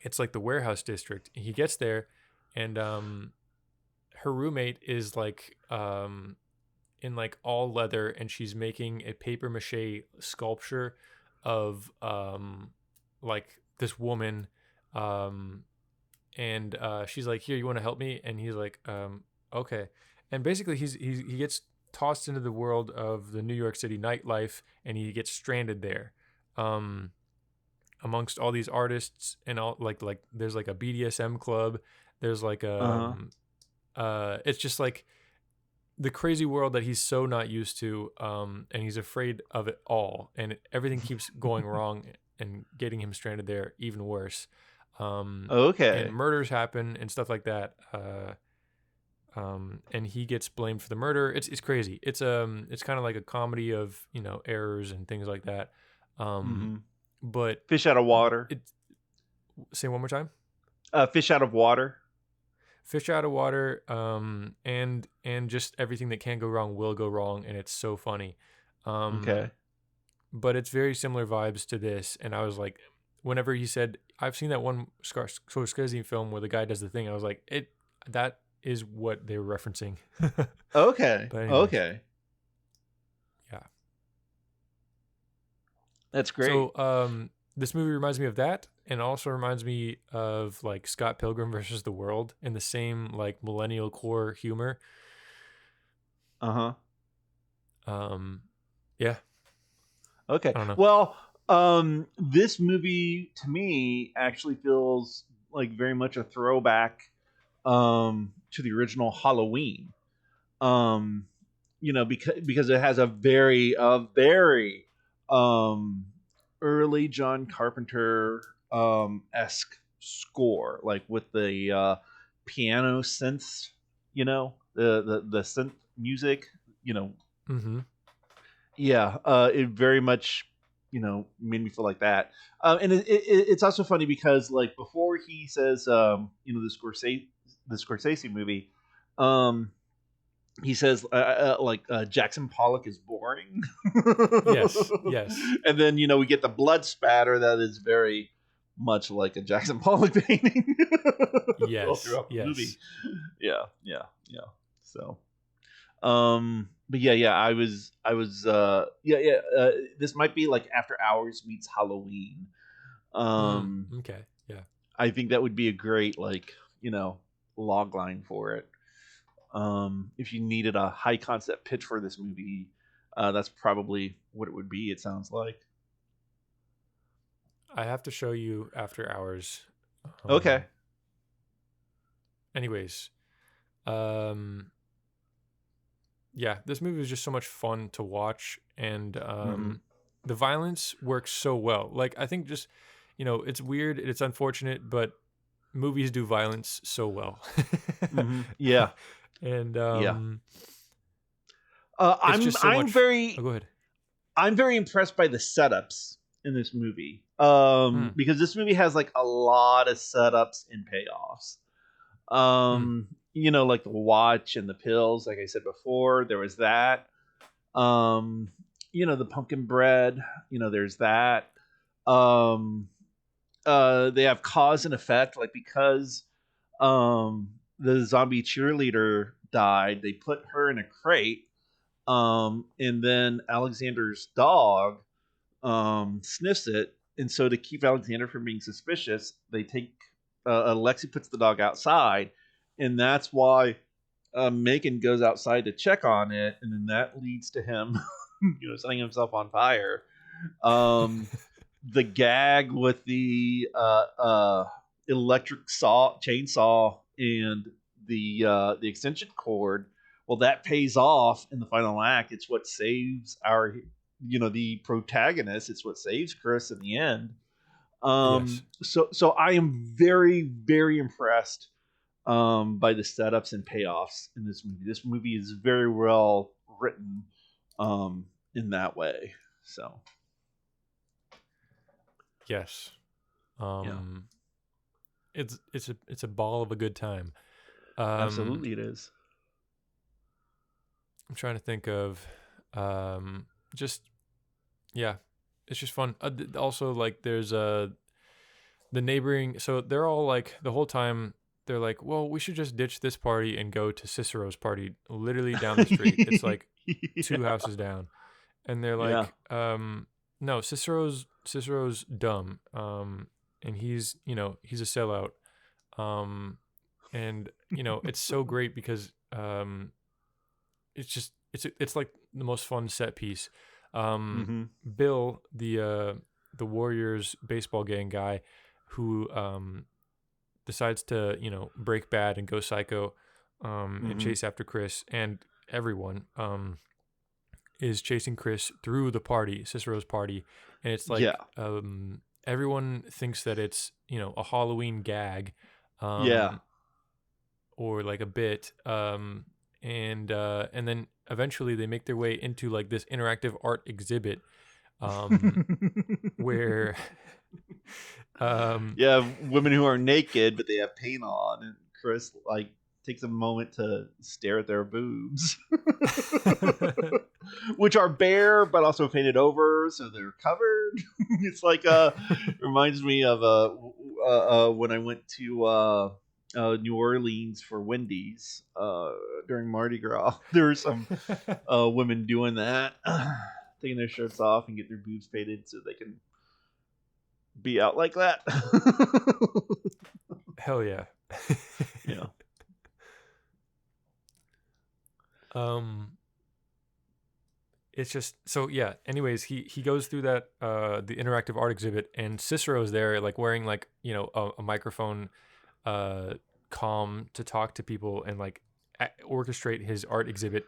it's like the warehouse district. He gets there, and her roommate is like in like all leather, and she's making a paper mache sculpture of like this woman, and she's like, here, you want to help me? And he's like, okay. And basically he gets tossed into the world of the New York City nightlife, and he gets stranded there amongst all these artists, and all like there's like a BDSM club, there's like a it's just like the crazy world that he's so not used to, and he's afraid of it all, and everything keeps going wrong and getting him stranded there even worse. Okay. And murders happen and stuff like that, and he gets blamed for the murder. It's crazy. It's kind of like a comedy of errors and things like that. But Fish out of water. Say one more time. Fish out of water. Fish out of water, and just everything that can go wrong will go wrong, and it's so funny. Okay. But it's very similar vibes to this, and I was like, whenever he said, I've seen that one Scorsese film where the guy does the thing, I was like, that is what they were referencing. Okay. Anyways, okay. Yeah. That's great. So, this movie reminds me of that, and also reminds me of like Scott Pilgrim versus the World, in the same like millennial core humor. Yeah. Okay. I don't know. Well, this movie to me actually feels like very much a throwback to the original Halloween. Because it has a very early John Carpenter esque score, like with the piano synths, the synth music, Mm-hmm. Yeah, it very much, made me feel like that. And it's also funny because like before he says, the Scorsese movie, he says Jackson Pollock is boring. Yes. And then we get the blood spatter that is very much like a Jackson Pollock painting. All Yes. throughout the Yes. movie. Yeah. So, but yeah, I was, this might be like After Hours meets Halloween. Okay. Yeah. I think that would be a great log line for it. If you needed a high concept pitch for this movie, that's probably what it would be. It sounds like. I have to show you After Hours. Okay. Anyways, yeah, this movie was just so much fun to watch, and the violence works so well. Like, I think just, it's weird, it's unfortunate, but movies do violence so well. Yeah. And I'm just so much... very... Oh, go ahead. I'm very impressed by the setups in this movie. Because this movie has like a lot of setups and payoffs. Like the watch and the pills, like I said before, there was that. The pumpkin bread, there's that. They have cause and effect, like because the zombie cheerleader died, they put her in a crate. And then Alexander's dog sniffs it, and so to keep Alexander from being suspicious, they take Lexi puts the dog outside, and that's why Macon goes outside to check on it, and then that leads to him, setting himself on fire. The gag with the electric chainsaw and the extension cord. Well, that pays off in the final act. It's what saves the protagonist. It's what saves Chris in the end. Yes. So I am very, very impressed by the setups and payoffs in this movie. This movie is very well written in that way. So yes, it's a ball of a good time. Absolutely, it is. I'm trying to think of it's just fun. Also, like, there's the neighboring, so they're all like, the whole time they're like, well, we should just ditch this party and go to Cicero's party literally down the street. It's like 2 houses down, and they're like, no, Cicero's dumb, and he's he's a sellout, and it's so great because it's like the most fun set piece. Bill, the Warriors baseball gang guy, who decides to break bad and go psycho, and chase after Chris and everyone, is chasing Chris through the party, Cicero's party, and it's like everyone thinks that it's a Halloween gag, or like a bit, and then eventually they make their way into like this interactive art exhibit, where women who are naked but they have paint on, and Chris like takes a moment to stare at their boobs, which are bare but also painted over, so they're covered. It's like reminds me of when I went to New Orleans for Wendy's during Mardi Gras. There were some women doing that, taking their shirts off and get their boobs painted so they can be out like that. Hell yeah. Yeah. It's just so, yeah. Anyways, he goes through that the interactive art exhibit, and Cicero's there, like wearing like a microphone, comm to talk to people and like orchestrate his art exhibit.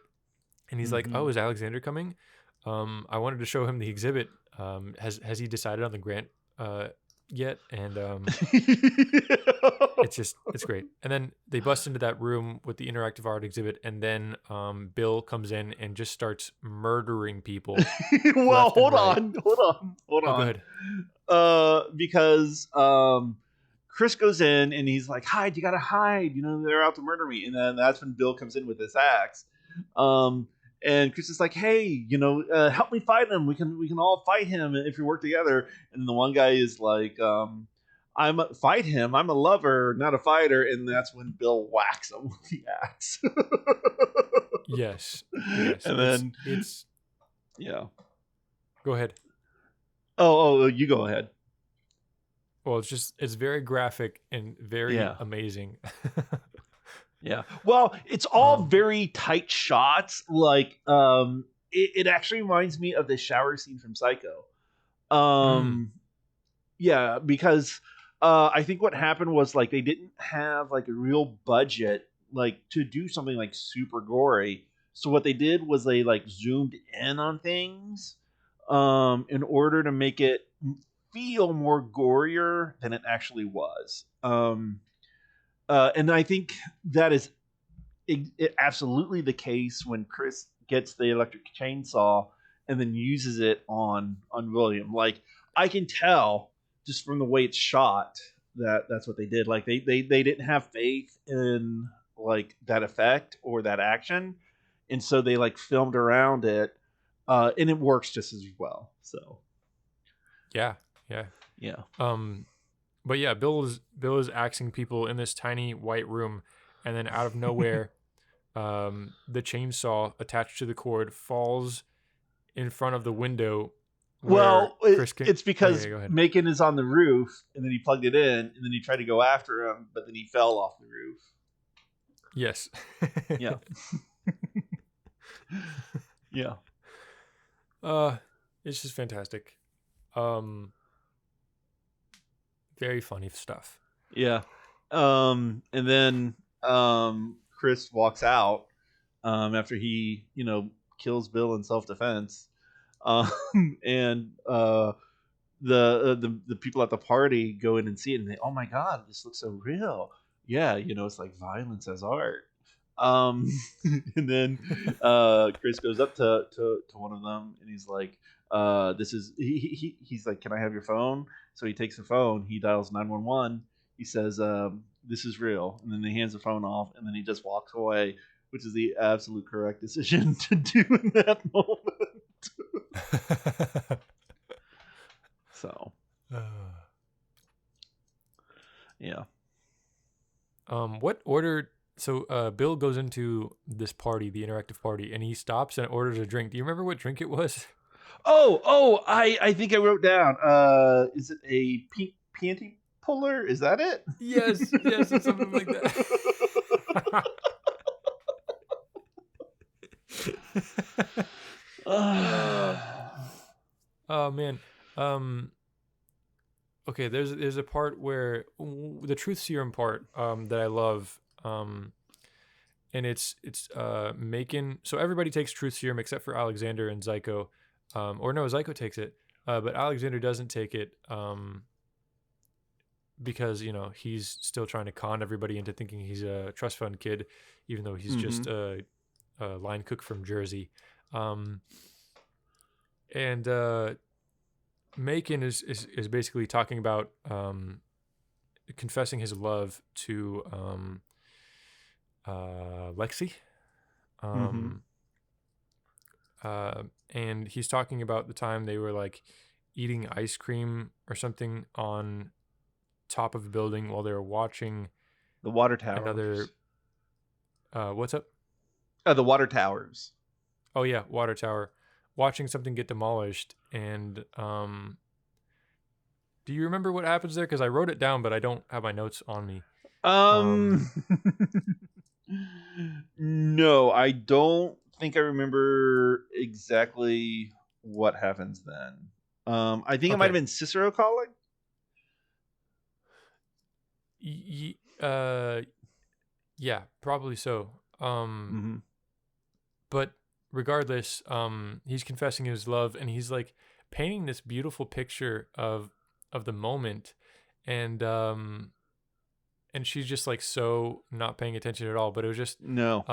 And he's like, "Oh, is Alexander coming? I wanted to show him the exhibit. Has he decided on the grant yet, and it's great. And then they bust into that room with the interactive art exhibit, and then Bill comes in and just starts murdering people Well, left and hold right. on. Oh, go ahead. Because Chris goes in and he's like, hide, you gotta hide, they're out to murder me. And then that's when Bill comes in with this axe. And Chris is like, hey, help me fight him. We can all fight him if we work together. And then the one guy is like, fight him. I'm a lover, not a fighter. And that's when Bill whacks him with the axe. Yes. And then it's yeah. Go ahead. Oh, you go ahead. Well, it's very graphic and very amazing. Yeah. Well, it's all very tight shots. Like, it actually reminds me of the shower scene from Psycho. Yeah, because I think what happened was like they didn't have like a real budget like to do something like super gory. So what they did was they like zoomed in on things in order to make it feel more gorier than it actually was. And I think that is absolutely the case when Chris gets the electric chainsaw and then uses it on William. Like, I can tell just from the way it's shot that's what they did. Like they didn't have faith in like that effect or that action, and so they like filmed around it, and it works just as well. So yeah. But yeah, Bill is axing people in this tiny white room, and then out of nowhere, the chainsaw attached to the cord falls in front of the window. Well, it's because Macon is on the roof, and then he plugged it in, and then he tried to go after him, but then he fell off the roof. Yes. Yeah. Yeah. It's just fantastic. Very funny stuff. Yeah. And then Chris walks out after he, kills Bill in self-defense. And the people at the party go in and see it, and they, oh my god, this looks so real. Yeah, it's like violence as art. And then Chris goes up to one of them, and he's like, this is he's like, can I have your phone? So he takes the phone, he dials 911, he says, this is real, and then he hands the phone off, and then he just walks away, which is the absolute correct decision to do in that moment. So yeah. What order? So Bill goes into this party, the interactive party, and he stops and orders a drink. Do you remember what drink it was? I think I wrote down. Is it a panty puller? Is that it? Yes, it's something like that. Oh man. Okay, there's a part where the truth serum part that I love, and it's Macon. So everybody takes truth serum except for Alexander and Zyko, or no, Zyko takes it, but Alexander doesn't take it because he's still trying to con everybody into thinking he's a trust fund kid, even though he's just a line cook from Jersey, and Macon is basically talking about confessing his love to Lexi, and he's talking about the time they were like eating ice cream or something on top of a building while they were watching the water towers. Another. What's up? The water towers. Oh yeah, water tower. Watching something get demolished, and do you remember what happens there? Because I wrote it down, but I don't have my notes on me. No, I don't think I remember exactly what happens then. I think it might have been Cicero calling. Yeah, probably so. But regardless, he's confessing his love, and he's like painting this beautiful picture of the moment, and she's just like so not paying attention at all. But it was just No.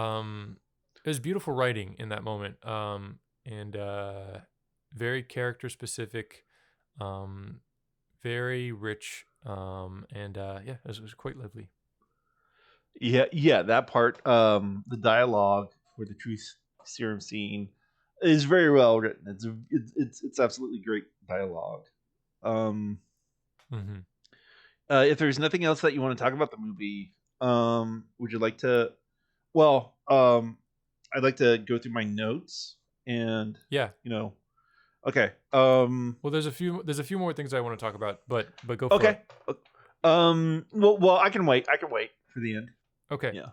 it was beautiful writing in that moment, and very character specific, very rich, and yeah, it was quite lovely. Yeah, that part, the dialogue for the truth serum scene is very well written. It's absolutely great dialogue. Mm-hmm. If there's nothing else that you want to talk about the movie, would you like to? Well, I'd like to go through my notes and Yeah. Okay. Well, there's a few more things I want to talk about, but go for Okay. it. Well, I can wait. I can wait for the end. Okay. Yeah.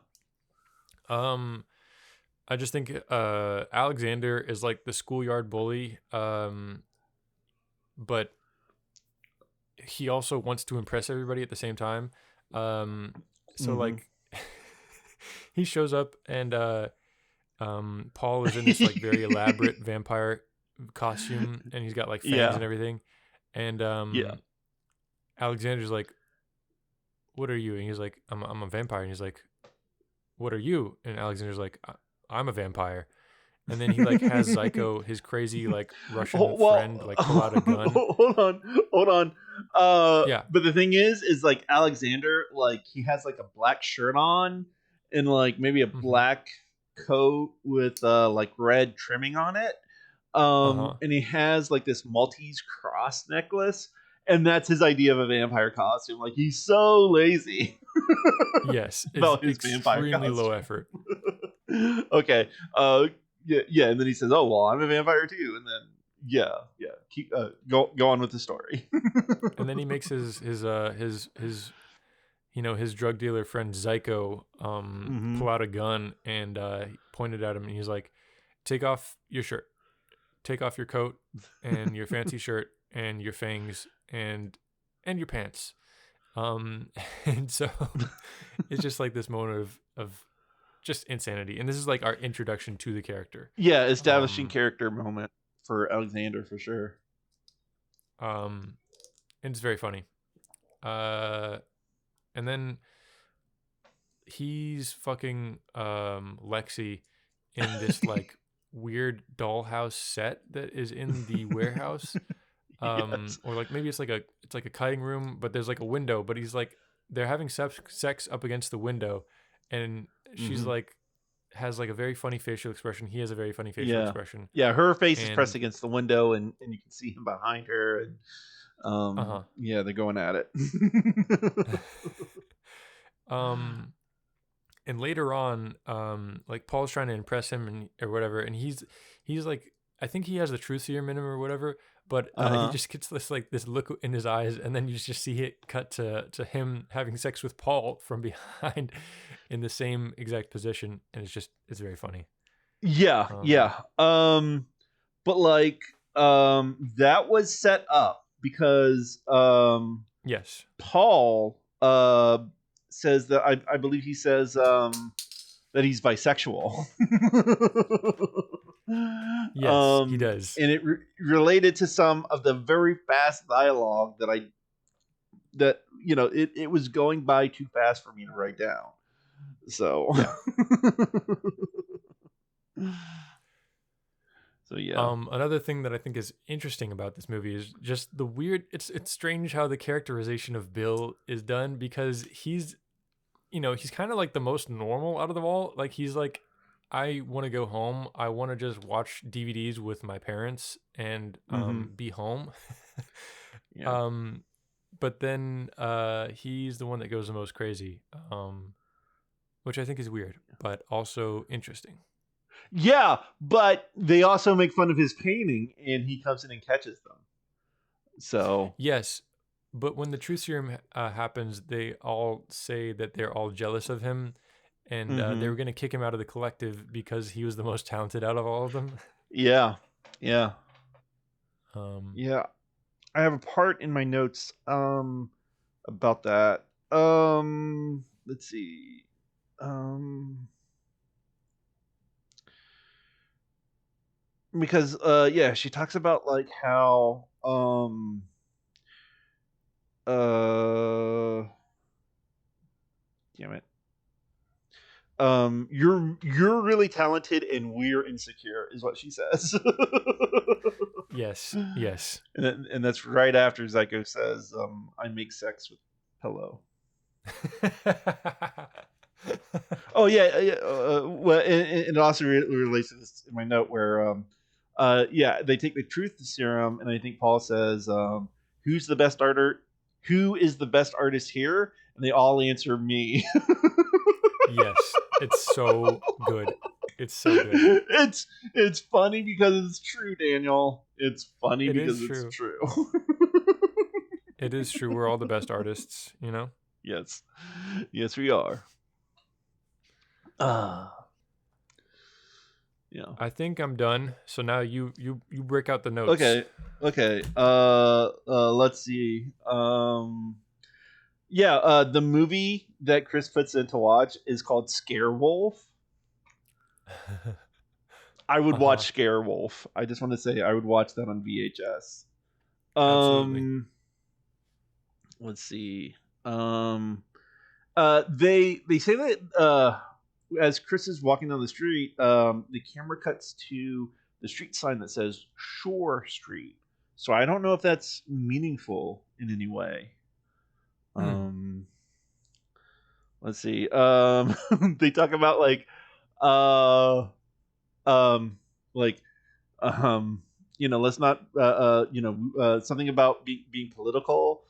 I just think Alexander is like the schoolyard bully, but he also wants to impress everybody at the same time. So like he shows up and Paul is in this like very elaborate vampire costume, and he's got like fangs and everything. And Alexander's like, "What are you?" And he's like, I'm a vampire." And he's like, "What are you?" And Alexander's like, "I'm a vampire." And then he like has Zyko, his crazy like Russian friend, like pull out a gun. Hold on. Yeah. But the thing is like Alexander, like he has like a black shirt on and like maybe a black coat with like red trimming on it. And he has like this Maltese cross necklace, and that's his idea of a vampire costume. Like he's so lazy. Yes, about his extremely low effort. Okay. Yeah, and then he says, "Oh well, I'm a vampire too," and then keep go on with the story. And then he makes his his drug dealer friend Zyko pull out a gun and point it at him, and he's like, "Take off your shirt, take off your coat and your fancy shirt and your fangs and your pants." And so it's just like this moment of just insanity, and this is like our introduction to the character. Yeah, establishing character moment for Alexander for sure. And it's very funny. And then he's fucking Lexi in this like weird dollhouse set that is in the warehouse. Yes. Or like maybe it's like a cutting room, but there's like a window, but he's like they're having sex up against the window, and she's like has like a very funny facial expression. He has a very funny facial expression. Yeah, her face is pressed against the window, and you can see him behind her, and yeah, they're going at it. And later on, like Paul's trying to impress him and or whatever, and he's like, I think he has the truth serum in him or whatever, but he just gets this look in his eyes, and then you just see it cut to him having sex with Paul from behind in the same exact position, and it's very funny. Yeah. But like that was set up because yes, Paul says that I believe he says that he's bisexual. Yes, he does, and it related to some of the very fast dialogue that it was going by too fast for me to write down. So yeah. So yeah. Another thing that I think is interesting about this movie is just the weird. It's strange how the characterization of Bill is done, because he's kind of like the most normal out of them all. Like he's like, I want to go home. I want to just watch DVDs with my parents and be home. Yeah. But then he's the one that goes the most crazy, which I think is weird, but also interesting. Yeah, but they also make fun of his painting, and he comes in and catches them. So yes, but when the truth serum happens, they all say that they're all jealous of him, and they were going to kick him out of the collective because he was the most talented out of all of them. Yeah. Yeah. I have a part in my notes about that. Let's see. Because she talks about like how Damn it. You're really talented and we're insecure, is what she says. Yes. Yes. And that's right after Zyko says, I make sex with pillow. Oh yeah, yeah. Well, and it also relates to this in my note where, yeah, they take the truth serum, and I think Paul says, "Who's the best artist? Who is the best artist here?" And they all answer me. Yes, it's so good. It's so good. It's funny because it's true, Daniel. It's funny It is because it's true. true. It is true. We're all the best artists, you know? Yes, yes, we are. Yeah. I think I'm done. So now you break out the notes. Okay. Let's see. Yeah. The movie that Chris puts in to watch is called Scarewolf. I would watch Scarewolf. I just want to say I would watch that on VHS. Absolutely. Let's see. They say that as Chris is walking down the street, the camera cuts to the street sign that says Shore Street. So I don't know if that's meaningful in any way. Let's see. They talk about like let's not something about being political,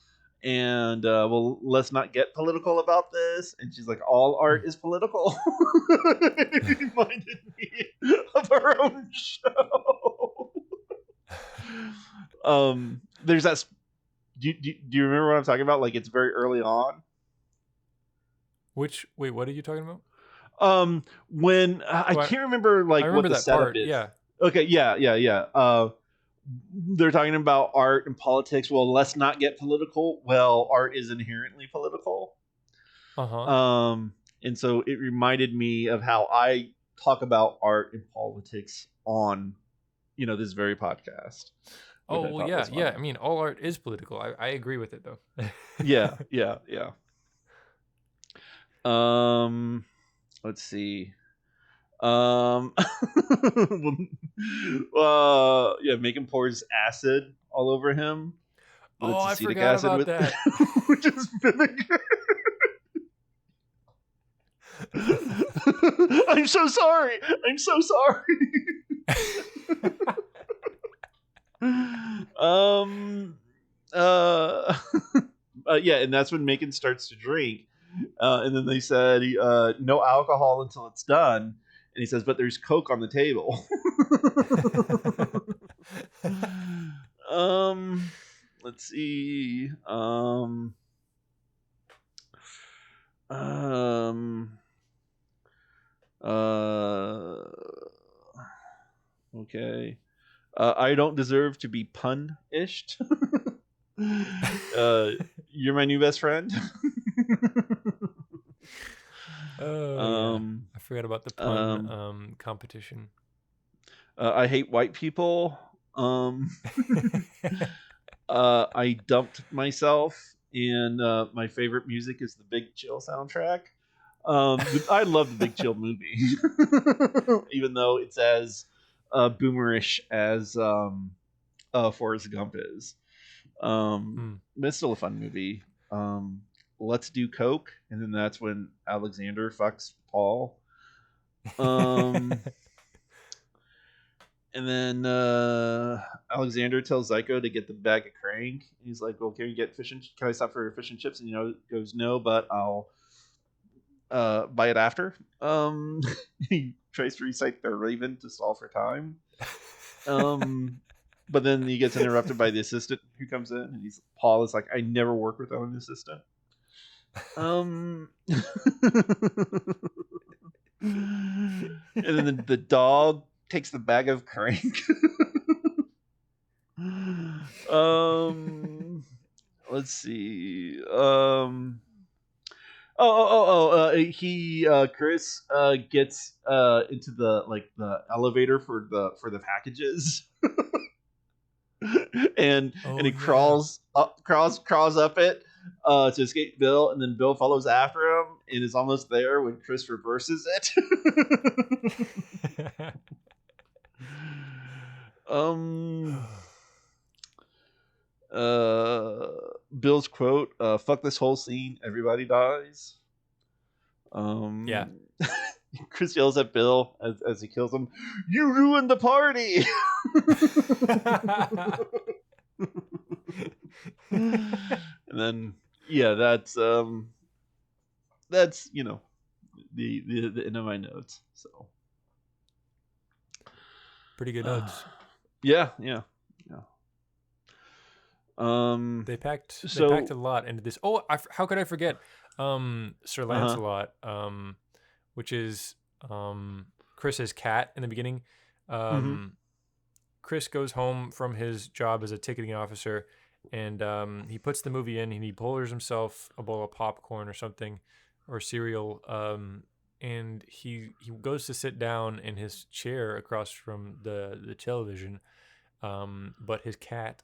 and well, let's not get political about this. And she's like, all art is political. It reminded me of our own show. There's that. Do you remember what I'm talking about? Like, it's very early on. Wait, what are you talking about? When I can't remember what the setup part. is. Yeah. Okay, yeah. They're talking about art and politics. Well, let's not get political. Well, art is inherently political. And so it reminded me of how I talk about art and politics on, this very podcast. Oh, well, yeah. I mean, all art is political. I agree with it, though. Yeah. Let's see. Yeah, Macon pours acid all over him. Oh, I forgot about that. Which is vinegar. I'm so sorry. Yeah, and that's when Macon starts to drink. And then they said, no alcohol until it's done. And he says, but there's Coke on the table. Let's see. Okay. I don't deserve to be pun-ished. You're my new best friend. Yeah. I forgot about the pun competition. I hate white people. I dumped myself, and my favorite music is the Big Chill soundtrack. I love the Big Chill movie, even though it's as boomerish as Forrest Gump is. But it's still a fun movie. Let's do Coke, and then that's when Alexander fucks Paul. And then Alexander tells Zyko to get the bag of crank. He's like, "Well, can I stop for fish and chips?" And goes, "No, but I'll buy it after." He tries to recite the Raven to stall for time. But then he gets interrupted by the assistant who comes in, and Paul is like, "I never work without an assistant." And then the dog takes the bag of crank. Let's see. Chris gets into the elevator for the packages. and Oh he yeah. crawls up it to escape Bill, and then Bill follows after him and is almost there when Chris reverses it. um Bill's quote, fuck this whole scene, everybody dies. Yeah. Chris yells at Bill as he kills him, you ruined the party. And then that's the end of my notes. So Pretty good notes. Yeah. They packed So a lot into this. Oh, how could I forget? Sir Lancelot, which is Chris's cat in the beginning. Chris goes home from his job as a ticketing officer, and he puts the movie in, and he pours himself a bowl of popcorn or something, or cereal, and he goes to sit down in his chair across from the television, but his cat,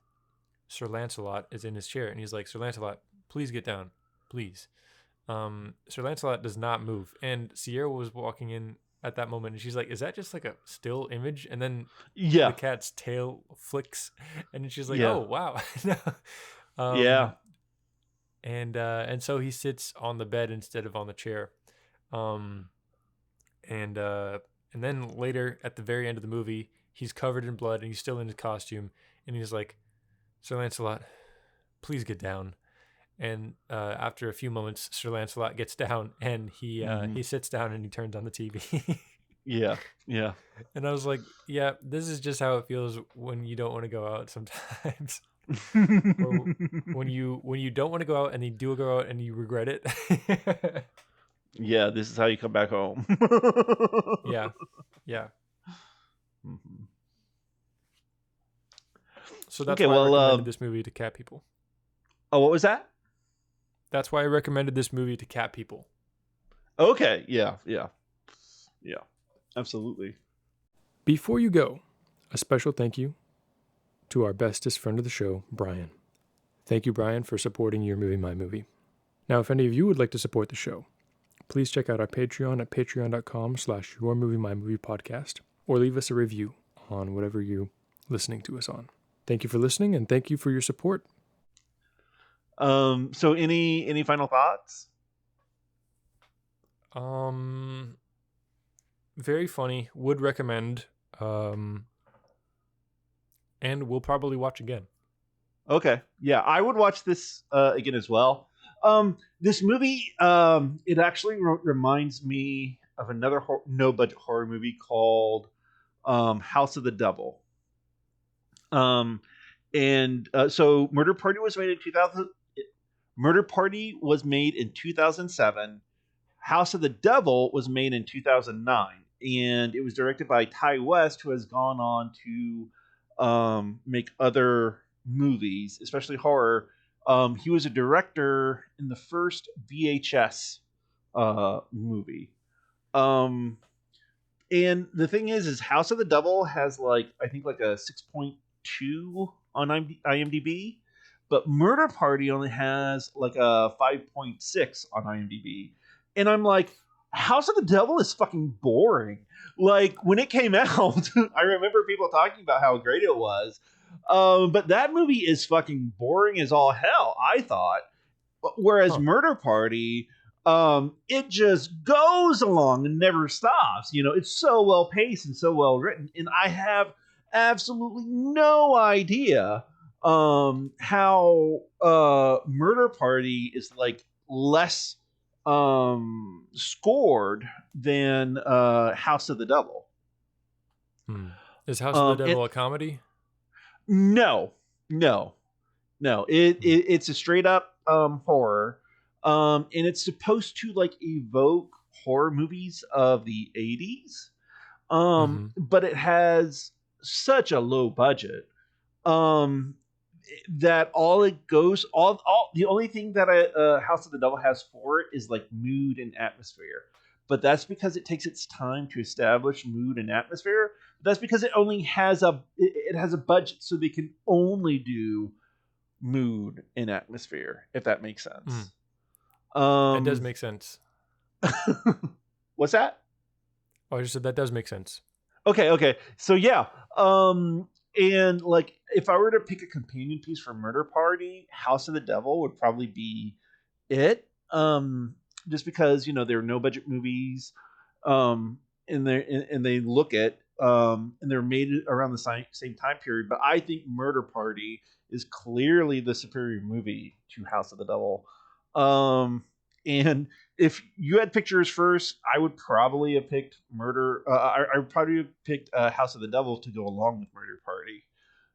Sir Lancelot, is in his chair, and he's like, Sir Lancelot, please get down, please. Sir Lancelot does not move, and Sierra was walking in at that moment, and she's like, is that just like a still image? And then the cat's tail flicks, and she's like, oh wow. And so he sits on the bed instead of on the chair, and then later at the very end of the movie, he's covered in blood and he's still in his costume, and he's like, Sir Lancelot, please get down. And after a few moments, Sir Lancelot gets down, and he sits down and he turns on the TV. Yeah. And I was like, yeah, this is just how it feels when you don't want to go out sometimes. Or when you don't want to go out and you do go out and you regret it. Yeah, this is how you come back home. Yeah. So that's why I recommended this movie to cat people. Oh, what was that? That's why I recommended this movie to cat people. Okay, yeah, absolutely. Before you go, a special thank you to our bestest friend of the show, Brian. Thank you, Brian, for supporting Your Movie, My Movie. Now, if any of you would like to support the show, please check out our Patreon at patreon.com/YourMovieMyMoviePodcast, or leave us a review on whatever you're listening to us on. Thank you for listening, and thank you for your support. So any final thoughts? Very funny. Would recommend. And we'll probably watch again. Okay. Yeah, I would watch this again as well. This movie, it actually reminds me of another no-budget horror movie called House of the Devil. So Murder Party was made in 2000. Murder Party was made in 2007. House of the Devil was made in 2009, and it was directed by Ty West, who has gone on to make other movies, especially horror. He was a director in the first VHS movie. And the thing is House of the Devil has I think a 6.2 on IMDb, but Murder Party only has a 5.6 on IMDb. And I'm like, House of the Devil is fucking boring. When it came out, I remember people talking about how great it was. But that movie is fucking boring as all hell, I thought. Whereas Murder Party, it just goes along and never stops. It's so well paced and so well written. And I have absolutely no idea how Murder Party is less scored than House of the Devil. Is House of the Devil a comedy? No. It's a straight up horror, and it's supposed to evoke horror movies of the 80s, but it has such a low budget that the only thing that House of the Devil has for it is mood and atmosphere. But that's because it takes its time to establish mood and atmosphere. That's because it only has it has a budget, so they can only do mood and atmosphere, if that makes sense. That does make sense. What's that? Oh, I just said that does make sense. Okay. So yeah. And like if I were to pick a companion piece for Murder Party, House of the Devil would probably be it. Just because, you know, there are no budget movies. And they look at and they're made around the same time period. But I think Murder Party is clearly the superior movie to House of the Devil. And if you had pictures first, I would probably have picked I would probably have picked House of the Devil to go along with Murder Party.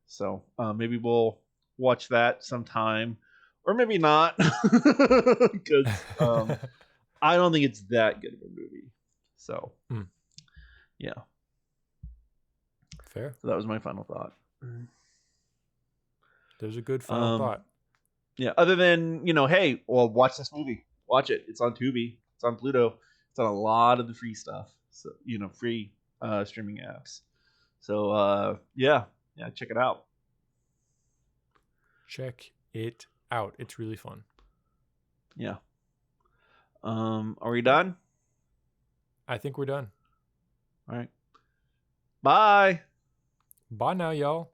So maybe we'll watch that sometime, or maybe not, because I don't think it's that good of a movie. So yeah, fair. So that was my final thought. There's a good final thought. Yeah. Other than, you know, hey, well, watch this movie. Watch it. It's on Tubi. It's on Pluto. It's on a lot of the free stuff. So, you know, free streaming apps. So yeah, check it out. Check it out. It's really fun. Yeah. Are we done? I think we're done. All right. Bye. Bye now, y'all.